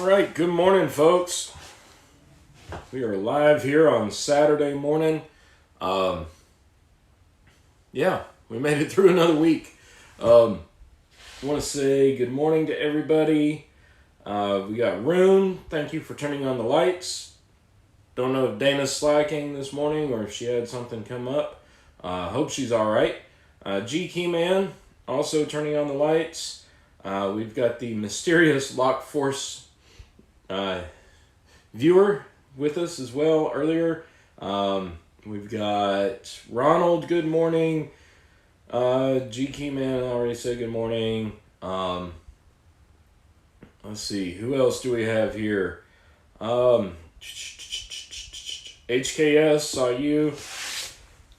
All right, good morning, folks. We are live here on Saturday morning. Yeah, we made it through another week. I want to say good morning to everybody. We got Rune. Thank you for turning on the lights. Don't know if Dana's slacking this morning or if she had something come up. Hope she's all right. G Keyman also turning on the lights. We've got the mysterious Lock Force viewer with us as well earlier. We've got Ronald, good morning. G Keyman already said good morning. Let's see, who else do we have here? HKS, saw you.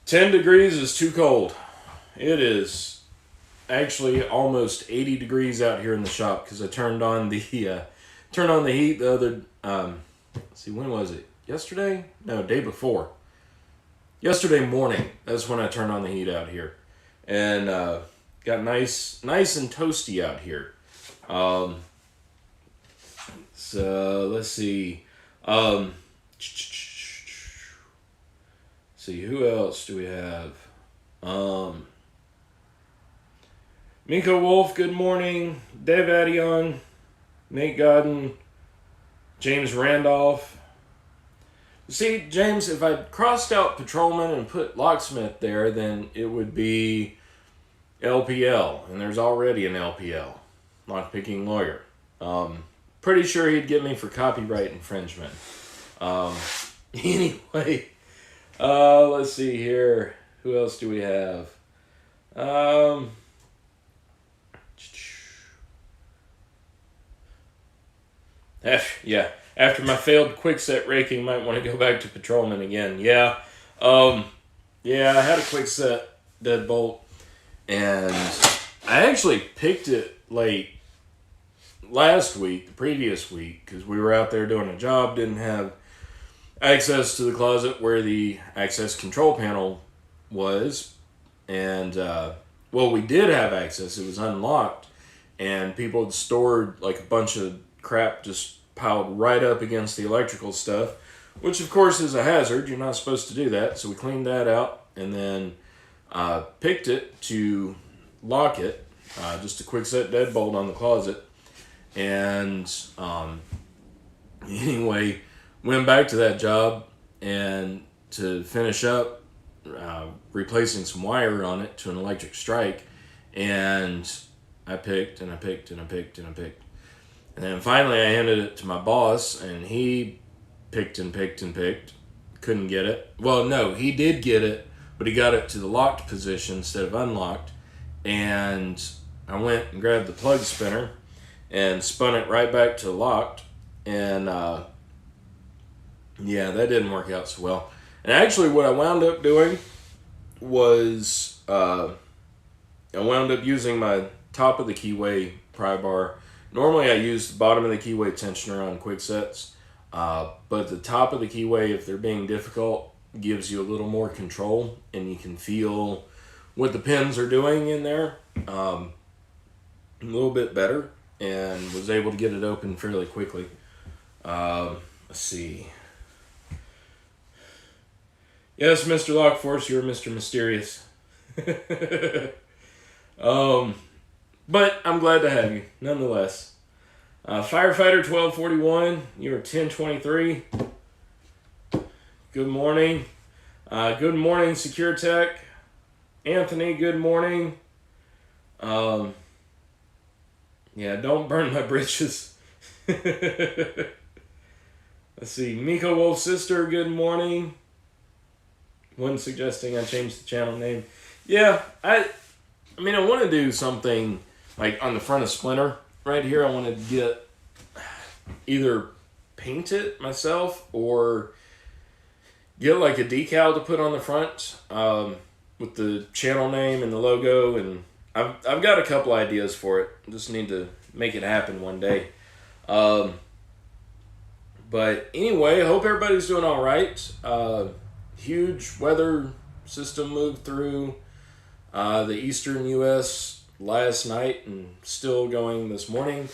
10 degrees is too cold. It is actually almost 80 degrees out here in the shop because I turned on the heat the other, let's see, when was it? Yesterday? No, day before. Yesterday morning, that's when I turned on the heat out here. And got nice and toasty out here. So, let's see. See, who else do we have? Miko Wolf, good morning. Dave Adion, Nate Godden, James Randolph. See, James, if I crossed out patrolman and put locksmith there, then it would be LPL, and there's already an LPL, lockpicking lawyer. Pretty sure he'd get me for copyright infringement. Anyway, let's see here. Who else do we have? Yeah, after my failed quickset raking, might want to go back to patrolman again. Yeah, I had a quickset deadbolt, and I actually picked it late last week, the previous week, because we were out there doing a job, didn't have access to the closet where the access control panel was, and well, we did have access. It was unlocked, and people had stored like a bunch of crap just piled right up against the electrical stuff, which of course is a hazard. You're not supposed to do that. So we cleaned that out and then picked it to lock it, just a quickset deadbolt on the closet. And anyway, went back to that job and to finish up replacing some wire on it to an electric strike, and I picked. And then finally I handed it to my boss, and he picked. Couldn't get it. Well, no, he did get it, but he got it to the locked position instead of unlocked. And I went and grabbed the plug spinner and spun it right back to locked. And yeah, that didn't work out so well. And actually what I wound up doing was I wound up using my top of the keyway pry bar. Normally I use the bottom of the keyway tensioner on quicksets, but the top of the keyway, if they're being difficult, gives you a little more control, and you can feel what the pins are doing in there a little bit better, and was able to get it open fairly quickly. Let's see. Yes, Mr. Lockforce, you're Mr. Mysterious. But I'm glad to have you, nonetheless. Firefighter 1241, you're 1023. Good morning. Good morning, Secure Tech. Anthony, good morning. Yeah, don't burn my britches. Let's see. Miko Wolf's sister, good morning. One suggesting I change the channel name. Yeah, I mean, I want to do something like on the front of Splinter right here. I want to get either paint it myself or get like a decal to put on the front with the channel name and the logo. And I've got a couple ideas for it. Just need to make it happen one day. But anyway, I hope everybody's doing all right. Huge weather system moved through the eastern U.S. last night and still going this morning.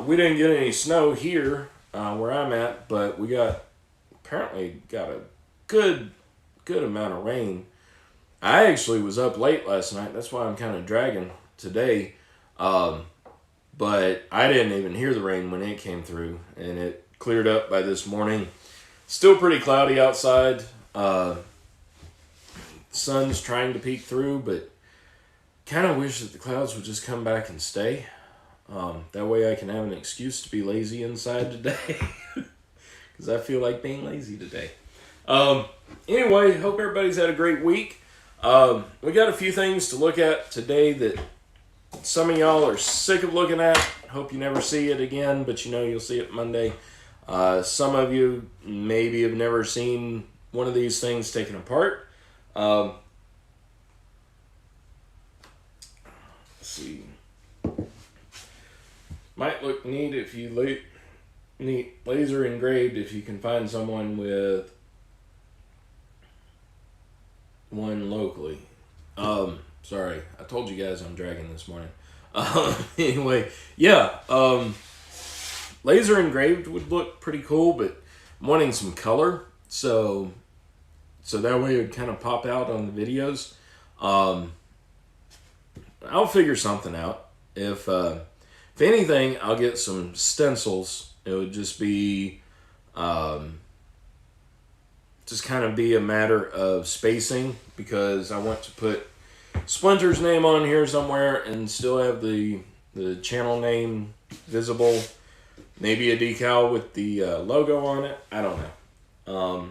We didn't get any snow here where I'm at, but we apparently got a good amount of rain. I actually was up late last night. That's why I'm kind of dragging today. But I didn't even hear the rain when it came through, and it cleared up by this morning. Still pretty cloudy outside. Sun's trying to peek through, but kind of wish that the clouds would just come back and stay. That way I can have an excuse to be lazy inside today. Because I feel like being lazy today. Anyway, hope everybody's had a great week. We got a few things to look at today that some of y'all are sick of looking at. Hope you never see it again, but you'll see it Monday. Some of you maybe have never seen one of these things taken apart. Let's see. Might look neat if you laser engraved if you can find someone with one locally. Sorry, I told you guys I'm dragging this morning. Anyway, yeah, laser engraved would look pretty cool, but I'm wanting some color, so that way it would kind of pop out on the videos. I'll figure something out. If anything, I'll get some stencils. It would just be just kind of be a matter of spacing, because I want to put Splinter's name on here somewhere and still have the channel name visible. Maybe a decal with the logo on it. I don't know.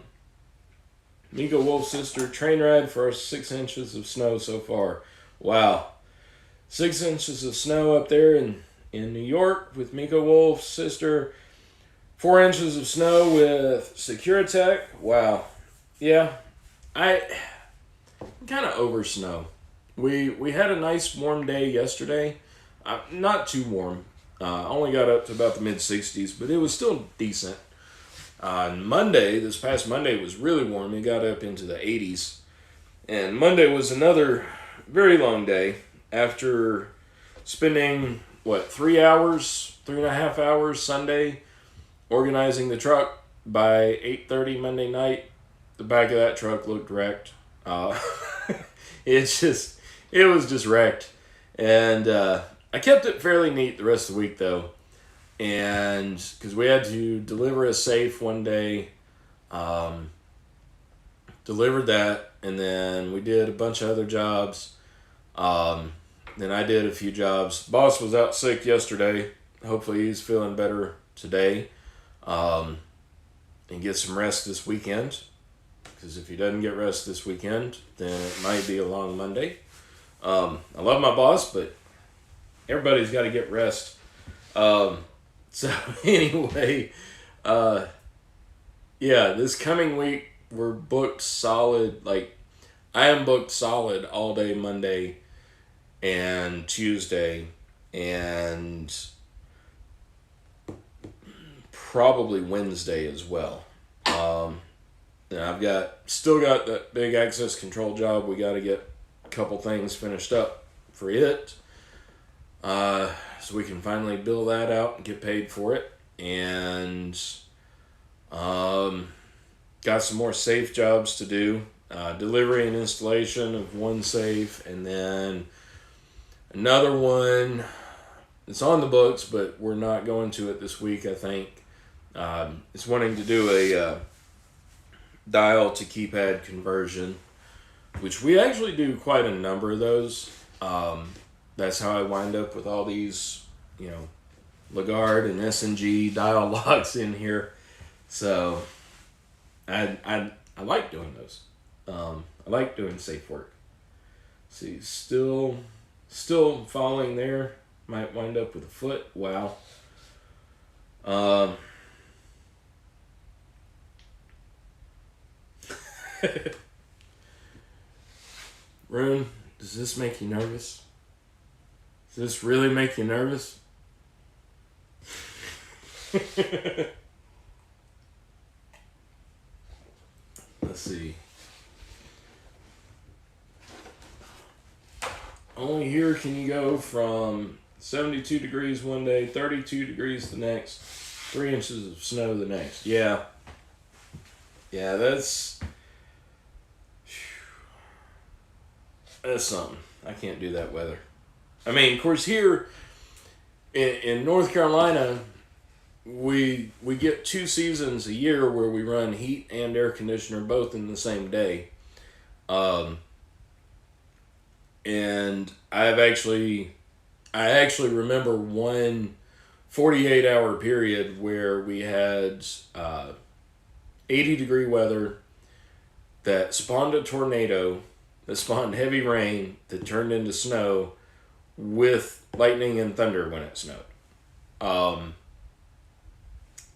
Mika Wolf's sister, train ride for 6 inches of snow so far. Wow. 6 inches of snow up there in New York with Mika Wolf's sister. 4 inches of snow with Securitech. Wow. Yeah. I'm kind of over snow. We had a nice warm day yesterday. Not too warm. Only got up to about the mid-60s, but it was still decent. Monday, this past Monday, was really warm. It got up into the 80s. And Monday was another very long day after spending, 3.5 hours Sunday organizing the truck. By 8:30 Monday night, the back of that truck looked wrecked. It was just wrecked. And I kept it fairly neat the rest of the week, though. And because we had to deliver a safe one day, delivered that, and then we did a bunch of other jobs. Then I did a few jobs. Boss was out sick yesterday. Hopefully he's feeling better today. And get some rest this weekend. Because if he doesn't get rest this weekend, then it might be a long Monday. I love my boss, but everybody's got to get rest. So anyway, this coming week we're booked solid. Like, I am booked solid all day Monday and Tuesday, and probably Wednesday as well. And I've still got that big access control job. We got to get a couple things finished up for it. So we can finally bill that out and get paid for it. And got some more safe jobs to do. Delivery and installation of one safe, and then another one. It's on the books, but we're not going to it this week, I think. It's wanting to do a dial to keypad conversion, which we actually do quite a number of those. That's how I wind up with all these, Lagarde and S&G dial locks in here. So I like doing those. I like doing safe work. See, still falling there. Might wind up with a foot. Wow. Rune, does this make you nervous? Does this really make you nervous? Let's see. only here can you go from 72 degrees one day, 32 degrees the next, 3 inches of snow the next. Yeah. Yeah, that's something. I can't do that weather. I mean, of course, here in North Carolina, we get 2 seasons a year where we run heat and air conditioner both in the same day. And I actually remember one 48-hour period where we had 80-degree weather that spawned a tornado, that spawned heavy rain, that turned into snow with lightning and thunder when it snowed.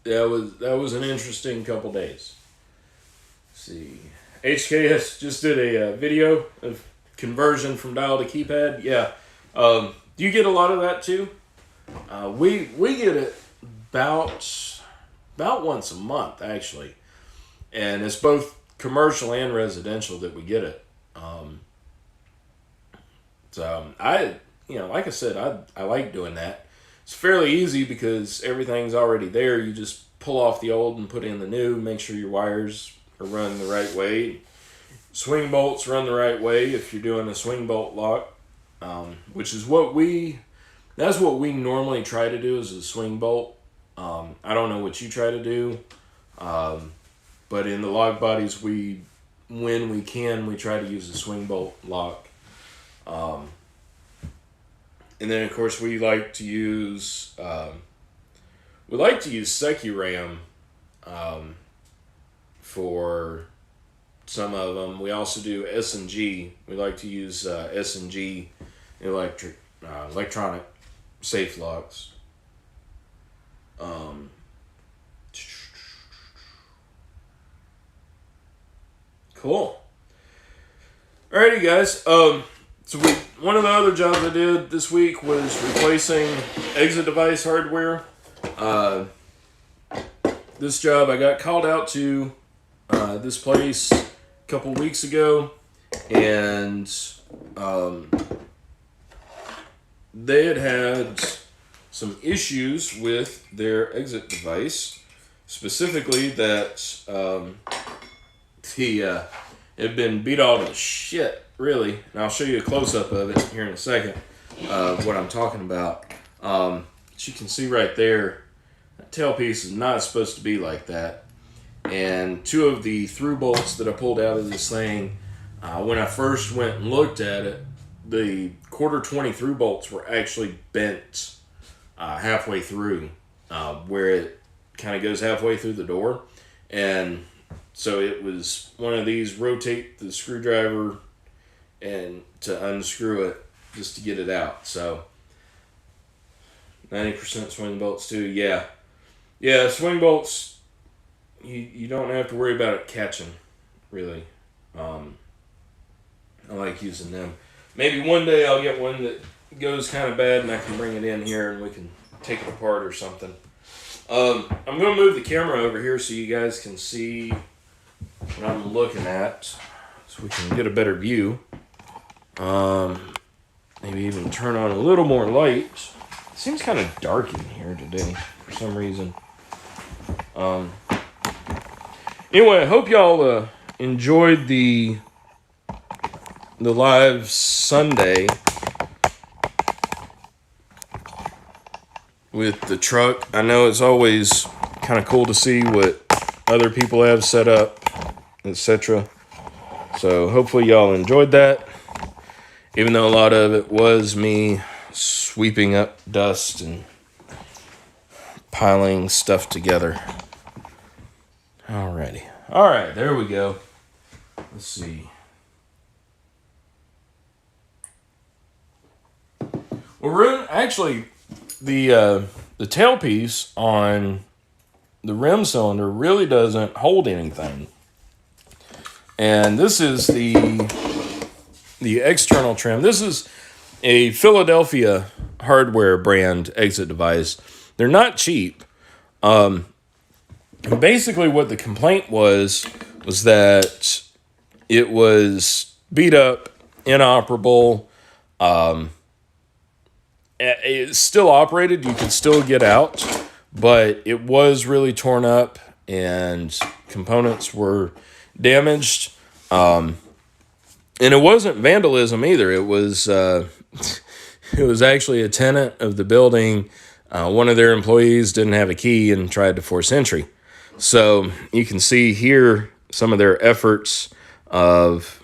That was an interesting couple days. Let's see, HKS just did a video of conversion from dial to keypad. Yeah, do you get a lot of that too? We get it about once a month actually, and it's both commercial and residential that we get it. So like I said, I like doing that. It's fairly easy because everything's already there. You just pull off the old and put in the new. Make sure your wires are run the right way. Swing bolts run the right way if you're doing a swing bolt lock, which is that's what we normally try to do is a swing bolt. I don't know what you try to do, but in the lock bodies, when we can, we try to use a swing bolt lock. And then of course we like to use SecuRAM for some of them. We also do S&G. We like to use S&G electronic safe locks. Cool. Alrighty, guys. So one of the other jobs I did this week was replacing exit device hardware. This job I got called out to this place a couple weeks ago, and they had some issues with their exit device, specifically that it had been beat all to shit, really. And I'll show you a close-up of it here in a second, what I'm talking about. As you can see right there, that tailpiece is not supposed to be like that. And two of the through bolts that I pulled out of this thing, when I first went and looked at it, the quarter 20 through bolts were actually bent halfway through, where it kind of goes halfway through the door. And so it was one of these, rotate the screwdriver and to unscrew it just to get it out. So 90% swing bolts too. Yeah, swing bolts, you don't have to worry about it catching, really. I like using them. Maybe one day I'll get one that goes kind of bad and I can bring it in here and we can take it apart or something. I'm going to move the camera over here so you guys can see what I'm looking at, so we can get a better view. Maybe even turn on a little more light. It seems kind of dark in here today for some reason. Anyway, I hope y'all enjoyed the live Sunday with the truck. I know it's always kind of cool to see what other people have set up, etc. So hopefully y'all enjoyed that, even though a lot of it was me sweeping up dust and piling stuff together. Alrighty. Alright, there we go. Let's see. Well, actually, the tailpiece on the rim cylinder really doesn't hold anything. And this is the external trim. This is a Philadelphia hardware brand exit device. They're not cheap. Basically what the complaint was that it was beat up, inoperable, It still operated. You could still get out, but it was really torn up and components were damaged. And it wasn't vandalism either. It was it was actually a tenant of the building. One of their employees didn't have a key and tried to force entry. So you can see here some of their efforts of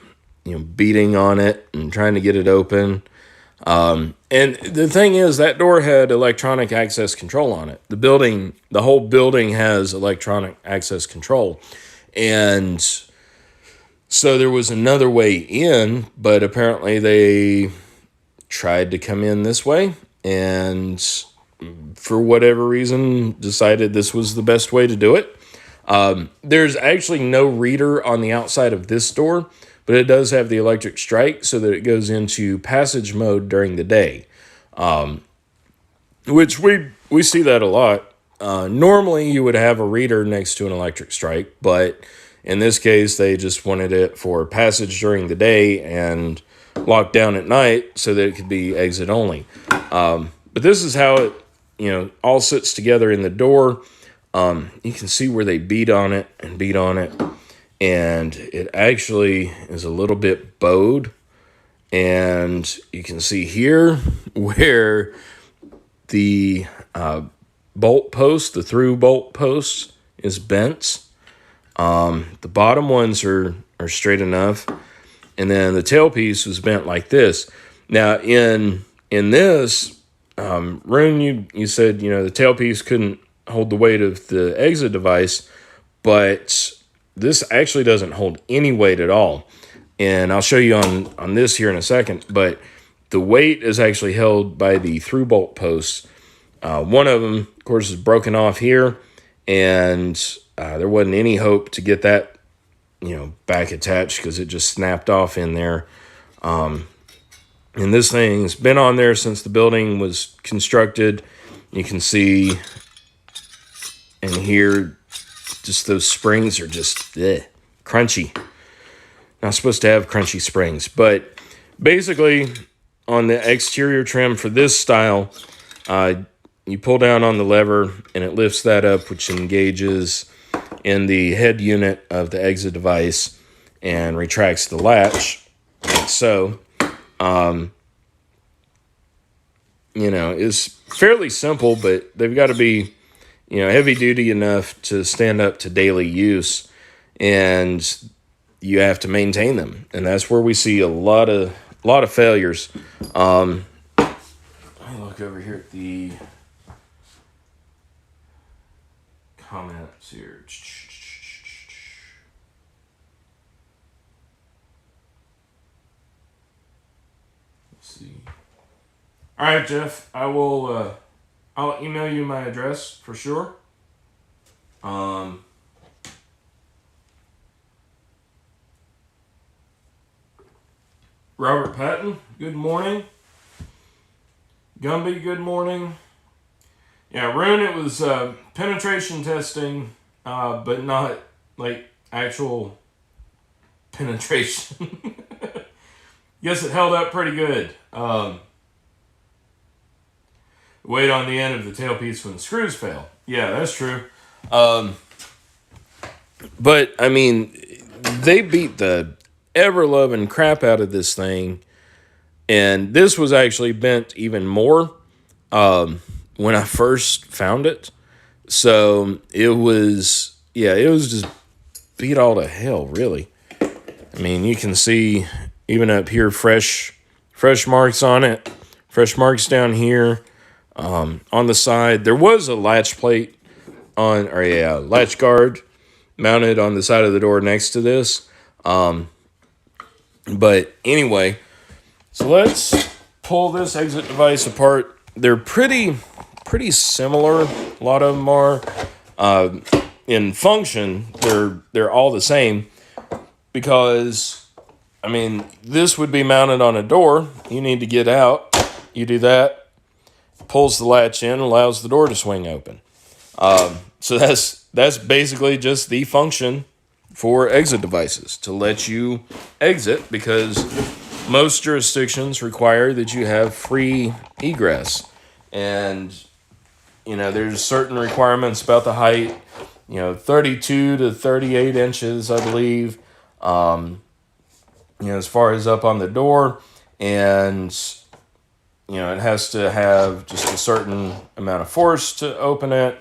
beating on it and trying to get it open. And the thing is, that door had electronic access control on it. The whole building has electronic access control. And so there was another way in, but apparently they tried to come in this way and for whatever reason decided this was the best way to do it. There's actually no reader on the outside of this door, but it does have the electric strike so that it goes into passage mode during the day, which we see that a lot. Normally, you would have a reader next to an electric strike, but in this case, they just wanted it for passage during the day and locked down at night so that it could be exit only. But this is how it, all sits together in the door. You can see where they beat on it, and it actually is a little bit bowed. And you can see here where the bolt post, the through bolt post, is bent. The bottom ones are straight enough, and then the tailpiece was bent like this. Now in this Rune, you said the tailpiece couldn't hold the weight of the exit device, but this actually doesn't hold any weight at all. And I'll show you on this here in a second, but the weight is actually held by the through bolt posts. One of them, of course, is broken off here, and there wasn't any hope to get that, back attached because it just snapped off in there. And this thing's been on there since the building was constructed. You can see and hear just those springs are just crunchy. Not supposed to have crunchy springs, but basically on the exterior trim for this style, you pull down on the lever and it lifts that up, which engages in the head unit of the exit device and retracts the latch. So, it's fairly simple, but they've got to be, heavy duty enough to stand up to daily use, and you have to maintain them. And that's where we see a lot of failures. Let me look over here at the comments here. Let's see. All right, Jeff. I will. I'll email you my address for sure. Robert Patton, good morning. Gumby, good morning. Yeah, Rune, it was penetration testing, but not like actual penetration. Guess it held up pretty good. Weight on the end of the tailpiece when the screws fail. Yeah, that's true. But, I mean, they beat the ever-loving crap out of this thing. And this was actually bent even more when I first found it. So, it was just beat all to hell, really. I mean, you can see even up here fresh marks on it. Fresh marks down here. On the side, there was a latch plate latch guard mounted on the side of the door next to this. But anyway, so let's pull this exit device apart. They're pretty similar. A lot of them are. In function, they're all the same because, I mean, this would be mounted on a door. You need to get out. You do that. Pulls the latch in, allows the door to swing open. So that's basically just the function for exit devices, to let you exit, because most jurisdictions require that you have free egress. And, there's certain requirements about the height, 32 to 38 inches, I believe, as far as up on the door. And, it has to have just a certain amount of force to open it,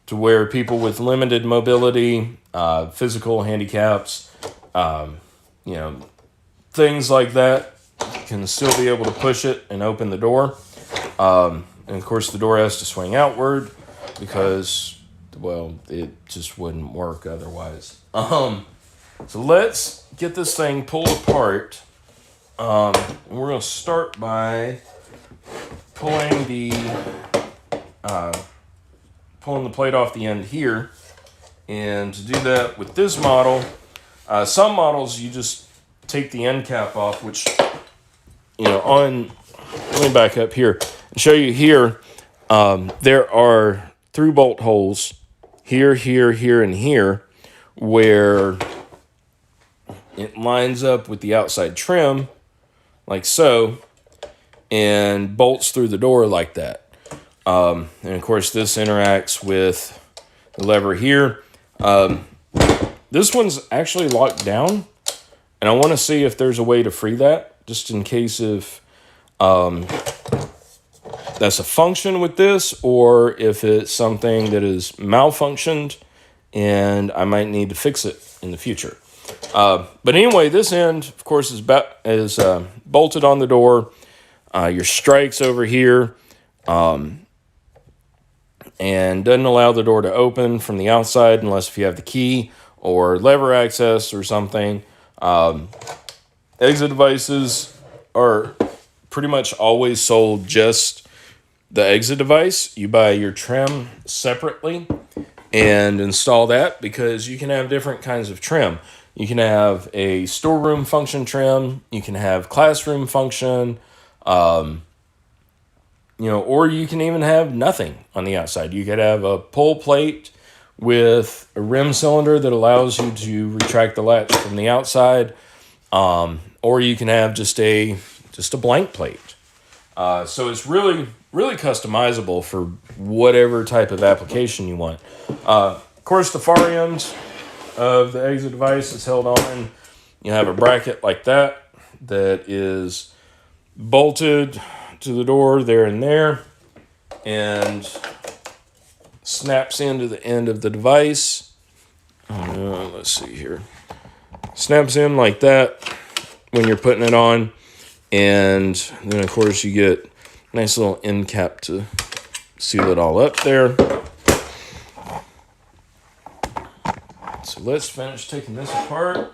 to where people with limited mobility, physical handicaps, things like that can still be able to push it and open the door. And of course, the door has to swing outward because, it just wouldn't work otherwise. So let's get this thing pulled apart. We're going to start by pulling the plate off the end here. And to do that with this model, some models you just take the end cap off, which, let me back up here and show you here. There are through bolt holes here, here, here, and here, where it lines up with the outside trim, like so, and bolts through the door like that. And of course, this interacts with the lever here. This one's actually locked down, and I want to see if there's a way to free that, just in case if that's a function with this, or if it's something that is malfunctioned and I might need to fix it in the future. But anyway, this end, of course, is bolted on the door. Your strike's over here, and doesn't allow the door to open from the outside unless if you have the key or lever access or something. Exit devices are pretty much always sold just the exit device. You buy your trim separately and install that, because you can have different kinds of trim. You can have a storeroom function trim, you can have classroom function, or you can even have nothing on the outside. You could have a pull plate with a rim cylinder that allows you to retract the latch from the outside, or you can have just a blank plate. So it's really customizable for whatever type of application you want. Of course, the far end of the exit device is held on. You have a bracket like that is bolted to the door there and there, and snaps into the end of the device. Let's see here. Snaps in like that when you're putting it on, and then of course you get a nice little end cap to seal it all up there. So let's finish taking this apart.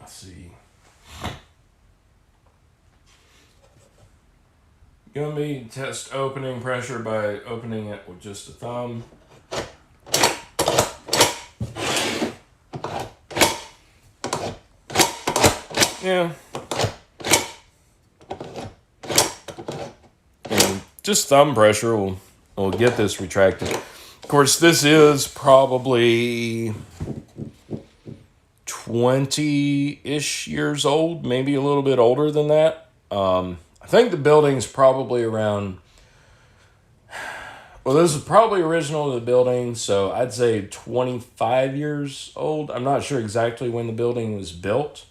Let's see. Gonna be test opening pressure by opening it with just a thumb. Yeah. And just thumb pressure will get this retracted. Of course, this is probably 20-ish years old, maybe a little bit older than that. I think the building's probably around... Well, this is probably original to the building, so I'd say 25 years old. I'm not sure exactly when the building was built,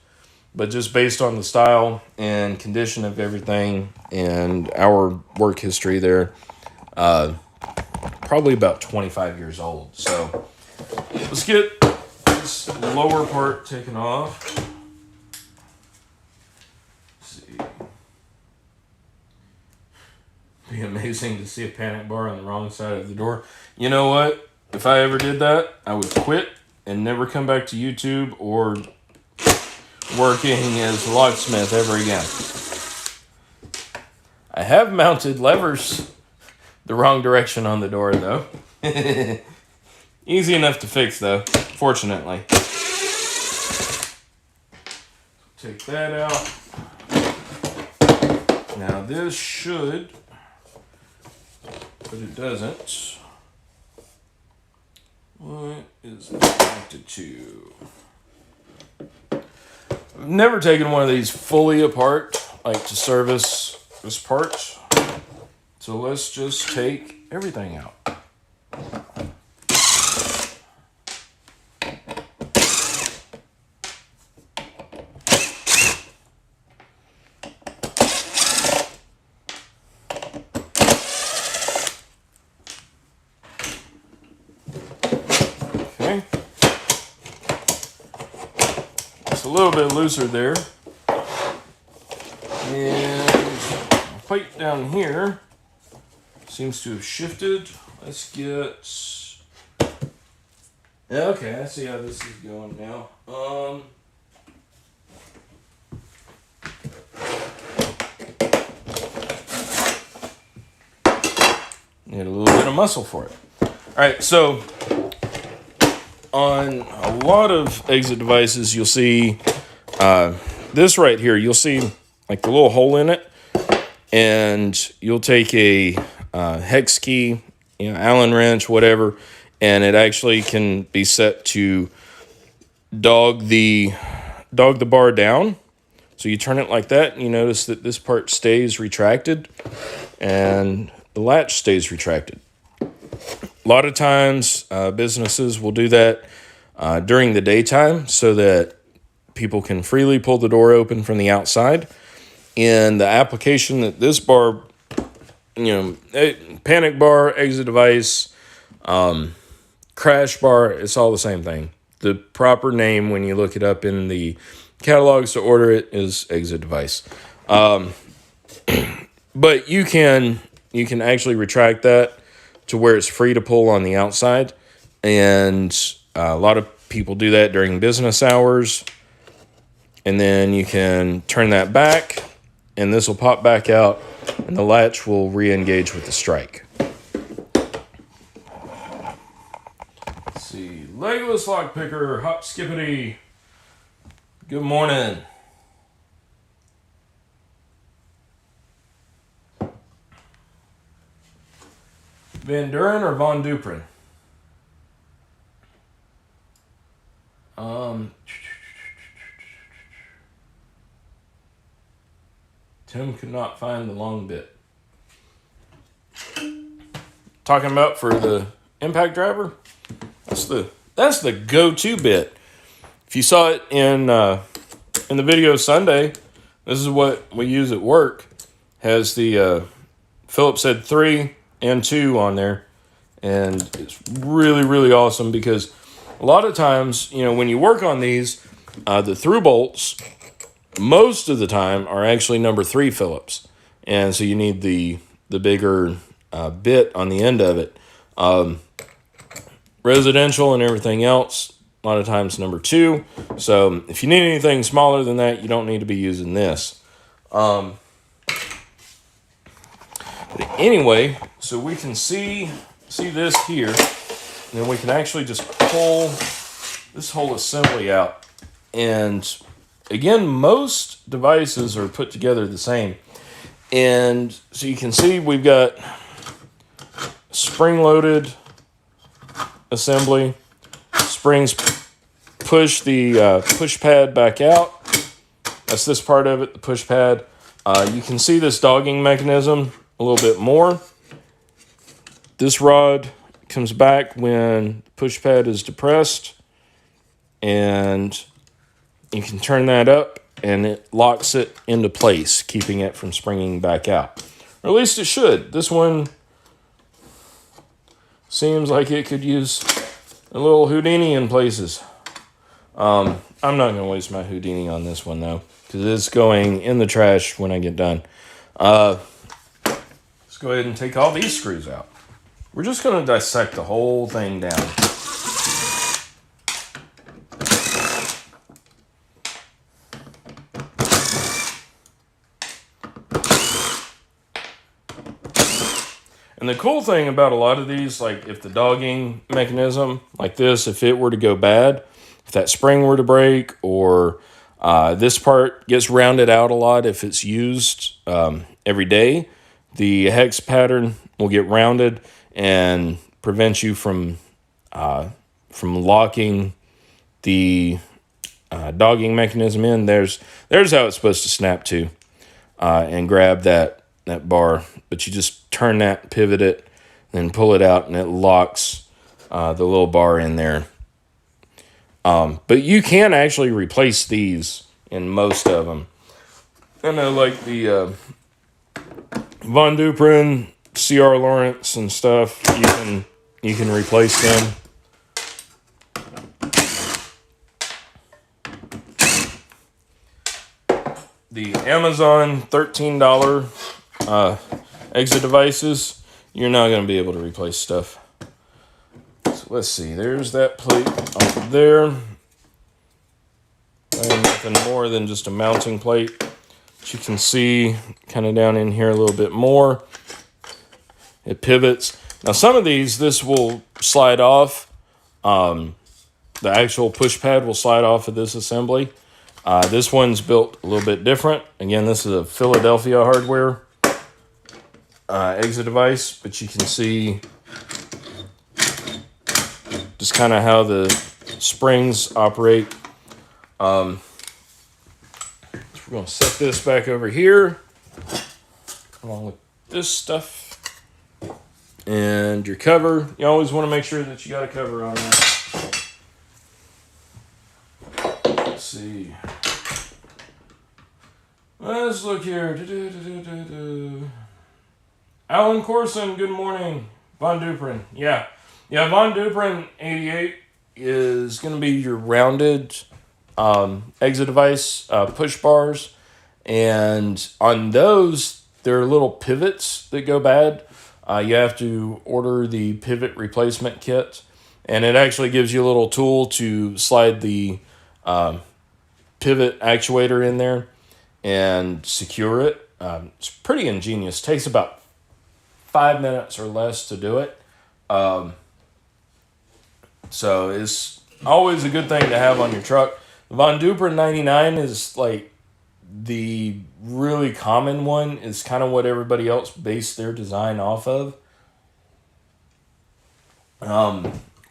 but just based on the style and condition of everything and our work history there, probably about 25 years old. So let's get this lower part taken off. Let's see. Be amazing to see a panic bar on the wrong side of the door. You know what? If I ever did that, I would quit and never come back to YouTube or working as a locksmith ever again. I have mounted levers the wrong direction on the door, though. Easy enough to fix, though, fortunately. Take that out. Now this should, but it doesn't, What is it connected to? I've never taken one of these fully apart, like to service this part. So let's just take everything out. Okay. It's a little bit looser there. And the plate down here seems to have shifted. Let's get... Okay, I see how this is going now. Need a little bit of muscle for it. Alright, so on a lot of exit devices, you'll see this right here. You'll see like the little hole in it, and you'll take a hex key, Allen wrench, whatever, and it actually can be set to dog the bar down. So you turn it like that, and you notice that this part stays retracted, and the latch stays retracted. A lot of times, businesses will do that during the daytime so that people can freely pull the door open from the outside. In the application that this bar, panic bar, exit device, crash bar, it's all the same thing. The proper name when you look it up in the catalogs to order it is exit device. But you can actually retract that to where it's free to pull on the outside. And a lot of people do that during business hours. And then you can turn that back, and this will pop back out, and the latch will re-engage with the strike. Let's see. Legolas Lockpicker, hop skippity. Good morning. Van Duren or Von Duprin? Tim could not find the long bit. Talking about for the impact driver, that's the go-to bit. If you saw it in the video Sunday, this is what we use at work. Has the Phillips head 3 and 2 on there, and it's really, really awesome because a lot of times, when you work on these, the through bolts, most of the time are actually number 3 Phillips, and so you need the bigger bit on the end of it. Residential and everything else, a lot of times number 2. So if you need anything smaller than that, you don't need to be using this. But anyway, so we can see this here, and then we can actually just pull this whole assembly out. And again, most devices are put together the same. And so you can see we've got spring-loaded assembly. Springs push the push pad back out. That's this part of it, the push pad. You can see this dogging mechanism a little bit more. This rod comes back when the push pad is depressed, and you can turn that up and it locks it into place, keeping it from springing back out. Or at least it should. This one seems like it could use a little Houdini in places. I'm not going to waste my Houdini on this one, though, because it's going in the trash when I get done. Let's go ahead and take all these screws out. We're just going to dissect the whole thing down. And the cool thing about a lot of these, like if the dogging mechanism like this, if it were to go bad, if that spring were to break, or this part gets rounded out a lot if it's used every day, the hex pattern will get rounded and prevent you from from locking the dogging mechanism in. There's how it's supposed to snap to, and grab that bar. But you just turn that, pivot it, then pull it out, and it locks the little bar in there. But you can actually replace these in most of them. I know, like the Von Duprin, C.R. Lawrence, and stuff. You can replace them. The Amazon $13 exit devices, you're not going to be able to replace stuff. So let's see. There's that plate up there. And nothing more than just a mounting plate. But you can see kind of down in here a little bit more. It pivots. Now some of these, this will slide off. The actual push pad will slide off of this assembly. This one's built a little bit different. Again, this is a Philadelphia hardware exit device, but you can see just kind of how the springs operate. So we're going to set this back over here along with this stuff. And your cover, you always want to make sure that you got a cover on that. Let's see. Let's look here. Alan Corson, good morning. Von Duprin, yeah. Yeah, Von Duprin 88 is going to be your rounded exit device, push bars. And on those, there are little pivots that go bad. You have to order the pivot replacement kit. And it actually gives you a little tool to slide the pivot actuator in there and secure it. It's pretty ingenious. Takes about 5 minutes or less to do it. So it's always a good thing to have on your truck. The Von Duprin 99 is like the really common one. Is kind of what everybody else based their design off of.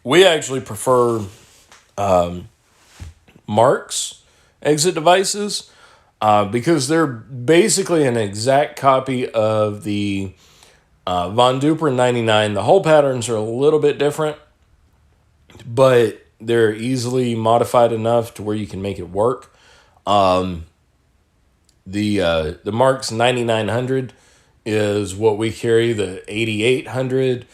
We actually prefer Mark's exit devices because they're basically an exact copy of the Von Duprin 99. The hole patterns are a little bit different, but they're easily modified enough to where you can make it work. The Mark's 9900 is what we carry. The 8800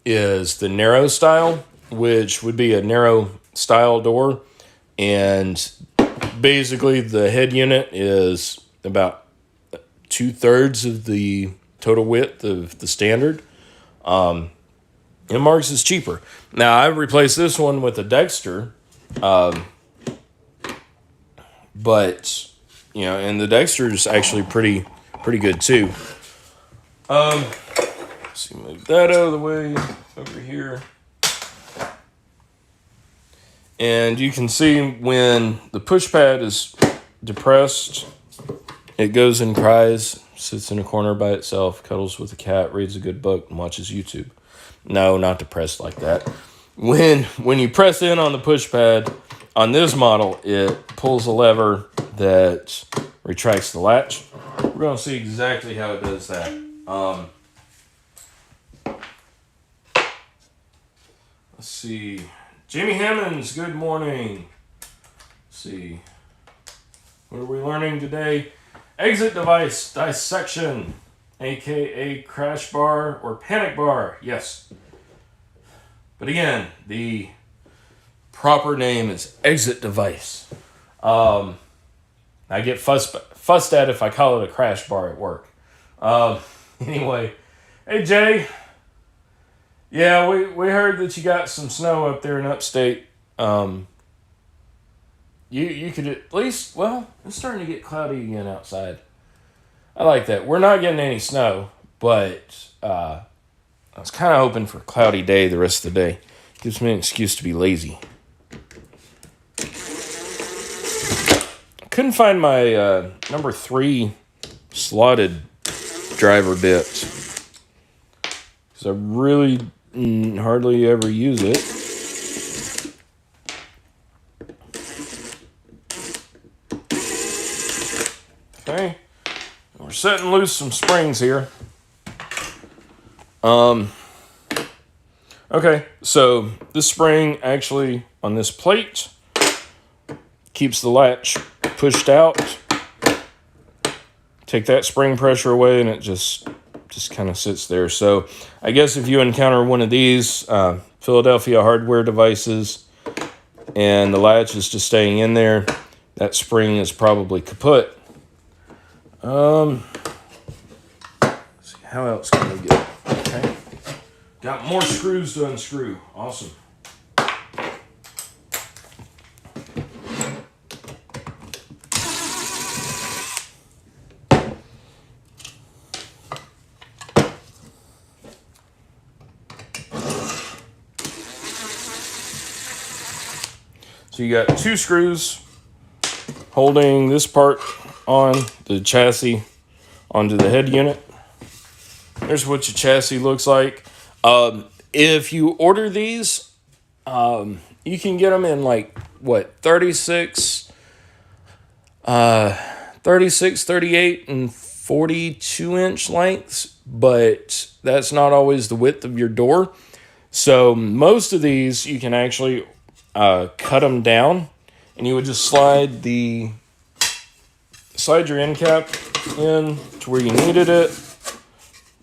is the narrow style, which would be a narrow style door. And basically the head unit is about 2/3 of the total width of the standard. And Mark's is cheaper. Now, I've replaced this one with a Dexter. But, you know, and the Dexter is actually pretty good too. Let's see, move that out of the way over here. And you can see when the push pad is depressed, it goes and cries, sits in a corner by itself, cuddles with a cat, reads a good book, and watches YouTube. No, not depressed like that. When you press in on the push pad, on this model, it pulls a lever that retracts the latch. We're going to see exactly how it does that. Let's see. Jamie Hammonds, good morning. Let's see. What are we learning today? Exit device dissection, aka crash bar or panic bar. Yes. But again, the proper name is exit device. I get fussed at if I call it a crash bar at work. Anyway, hey Jay. Yeah, we heard that you got some snow up there in upstate. You could at least, well, it's starting to get cloudy again outside. I like that. We're not getting any snow, but I was kind of hoping for a cloudy day the rest of the day. Gives me an excuse to be lazy. Couldn't find my number 3 slotted driver bit. Because I really hardly ever use it. Okay. We're setting loose some springs here. Okay, so this spring actually on this plate keeps the latch pushed out. Take that spring pressure away and it just kind of sits there. So I guess if you encounter one of these Philadelphia hardware devices and the latch is just staying in there, that spring is probably kaput. Let's see, how else can we get it? Okay. Got more screws to unscrew. Awesome. So you got 2 screws holding this part on the chassis onto the head unit. There's what your chassis looks like. If you order these, you can get them in like, 36, 38, and 42-inch lengths, but that's not always the width of your door. So most of these, you can actually cut them down, and you would just slide your end cap in to where you needed it,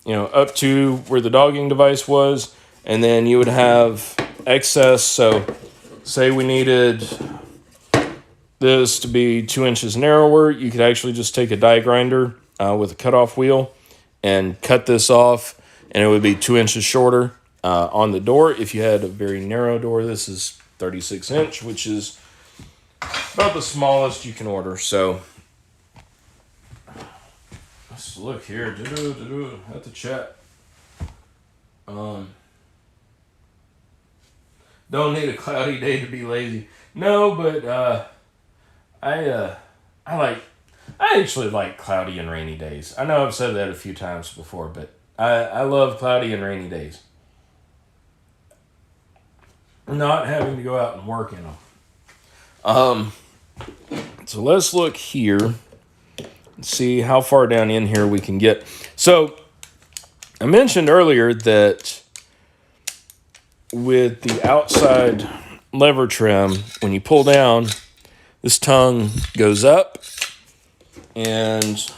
up to where the dogging device was, and then you would have excess. So say we needed this to be 2 inches narrower, you could actually just take a die grinder with a cutoff wheel and cut this off, and it would be 2 inches shorter on the door. If you had a very narrow door, this is 36 inch, which is about the smallest you can order. So let's look here. At the chat. Don't need a cloudy day to be lazy. No, but I actually like cloudy and rainy days. I know I've said that a few times before, but I love cloudy and rainy days. Not having to go out and work in them. So let's look here and see how far down in here we can get. So I mentioned earlier that with the outside lever trim, when you pull down, this tongue goes up, and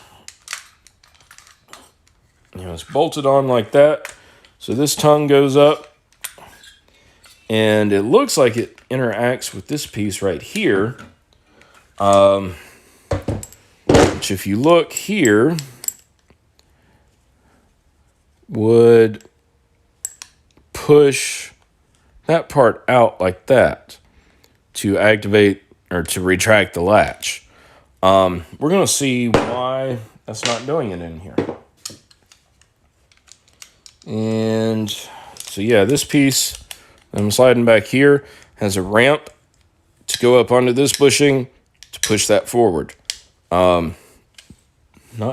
it's bolted on like that. So this tongue goes up, and it looks like it interacts with this piece right here, which if you look here, would push that part out like that to activate or to retract the latch. We're going to see why that's not doing it in here. And so yeah, this piece I'm sliding back here has a ramp to go up onto this bushing to push that forward. Not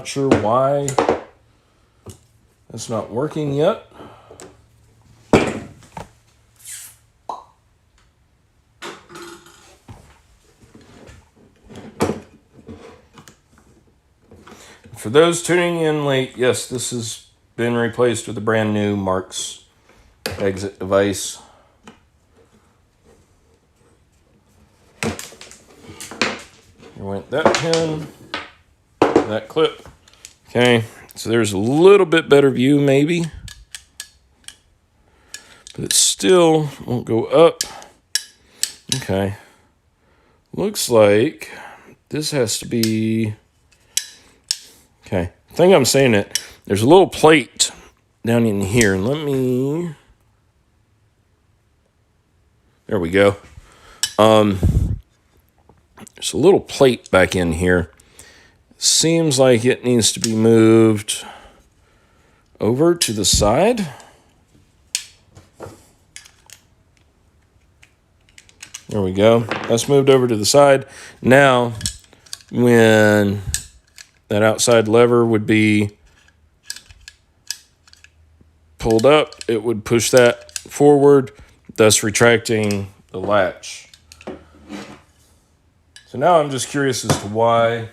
sure why that's not working yet. For those tuning in late, yes, this has been replaced with a brand new Marks exit device. Here went that pin, that clip. Okay, so there's a little bit better view maybe, but it still won't go up. Okay, looks like this has to be, okay, I think I'm saying it. There's a little plate down in here. Let me, there we go. There's a little plate back in here. Seems like it needs to be moved over to the side. There we go. That's moved over to the side. Now, when that outside lever would be pulled up, it would push that forward, thus retracting the latch. So now I'm just curious as to why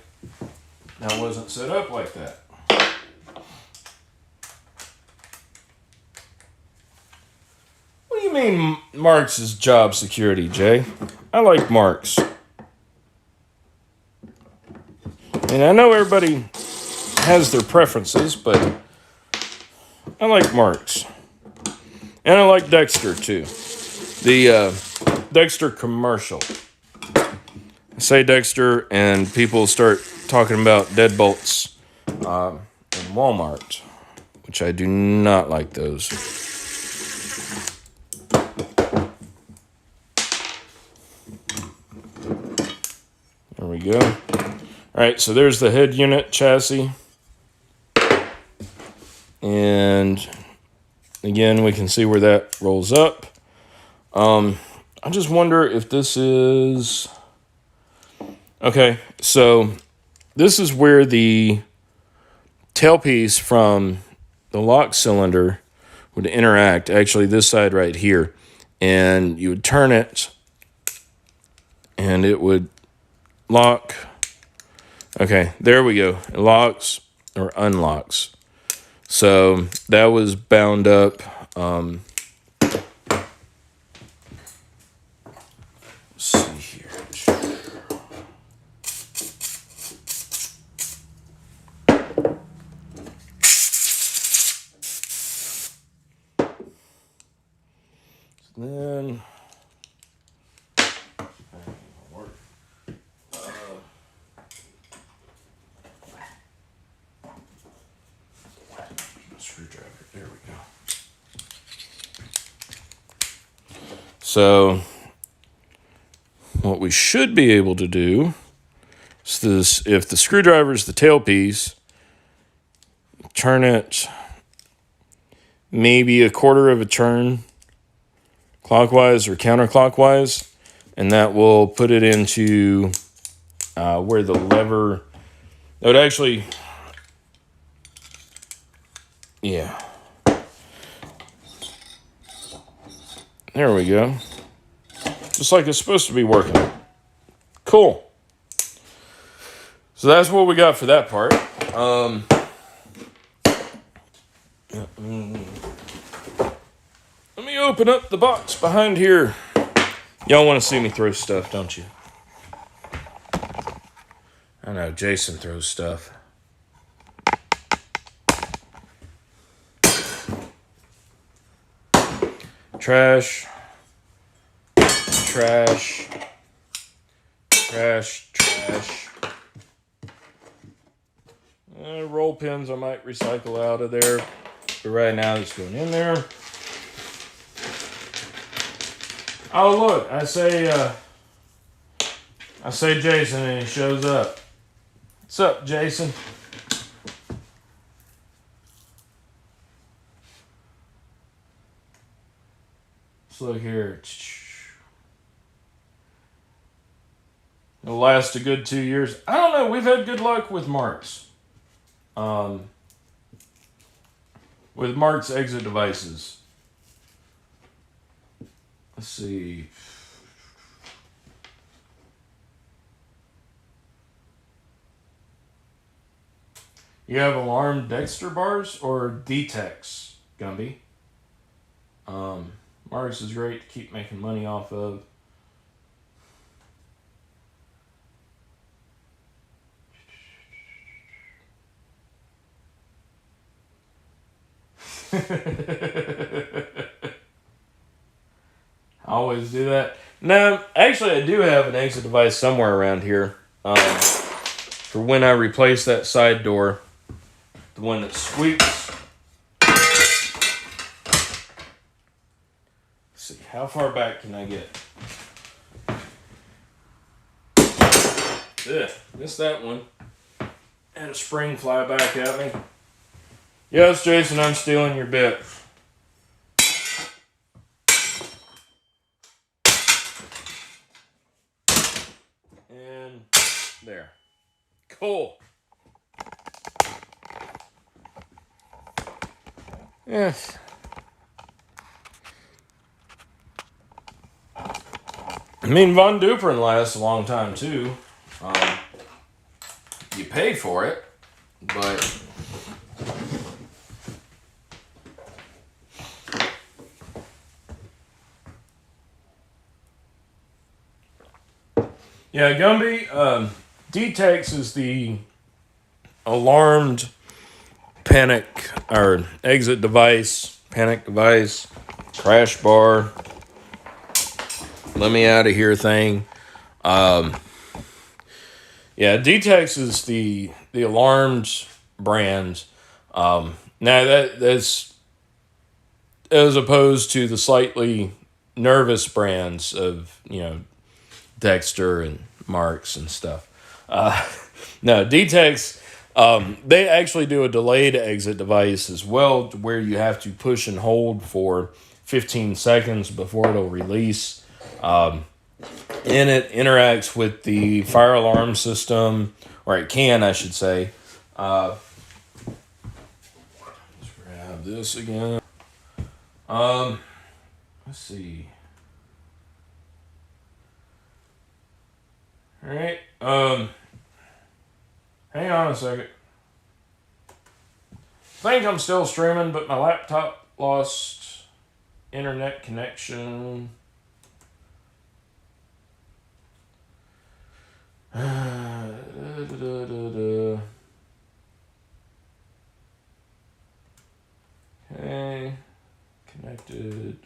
I wasn't set up like that. What do you mean Marks is job security, Jay? I like Marks. And I know everybody has their preferences, but I like Marks. And I like Dexter, too. The Dexter commercial. I say Dexter, and people start talking about deadbolts in Walmart, which I do not like those. There we go. All right, so there's the head unit chassis. And again, we can see where that rolls up. I just wonder if this is... Okay, so this is where the tailpiece from the lock cylinder would interact. Actually, this side right here. And you would turn it, and it would lock. Okay, there we go. It locks or unlocks. So that was bound up. Let's see here. Then screwdriver. There we go. So what we should be able to do is this: if the screwdriver is the tailpiece, turn it maybe a quarter of a turn clockwise or counterclockwise, and that will put it into where the lever, that would actually, yeah. There we go. Just like it's supposed to be working. Cool. So that's what we got for that part. Let me open up the box behind here. Y'all want to see me throw stuff, don't you? I know, Jason throws stuff. Trash. Trash. Trash. Trash. Roll pins I might recycle out of there. But right now it's going in there. Oh look, I say Jason and he shows up. What's up, Jason? Let's look here. It'll last a good 2 years. I don't know. We've had good luck with Marks. With Marks exit devices. Let's see. You have alarm Dexter bars or Detex, Gumby? Marks is great to keep making money off of. I always do that. No, actually I do have an exit device somewhere around here. For when I replace that side door. The one that squeaks. Let's see, how far back can I get? Ugh, missed that one. Had a spring fly back at me. Yes, Jason, I'm stealing your bit. And there. Cool. Yes. I mean, Von Duprin lasts a long time, too. you pay for it, but yeah, Gumby, D-Tex is the alarmed panic or exit device, panic device, crash bar, let me out of here thing. Yeah, D-Tex is the alarmed brand. Now that's as opposed to the slightly nervous brands of, Dexter and Marks and stuff. No, D-Tex, they actually do a delayed exit device as well, where you have to push and hold for 15 seconds before it'll release. And it interacts with the fire alarm system, or it can, I should say. Let's grab this again. Let's see. All right. Hang on a second. I think I'm still streaming, but my laptop lost internet connection. Okay, connected.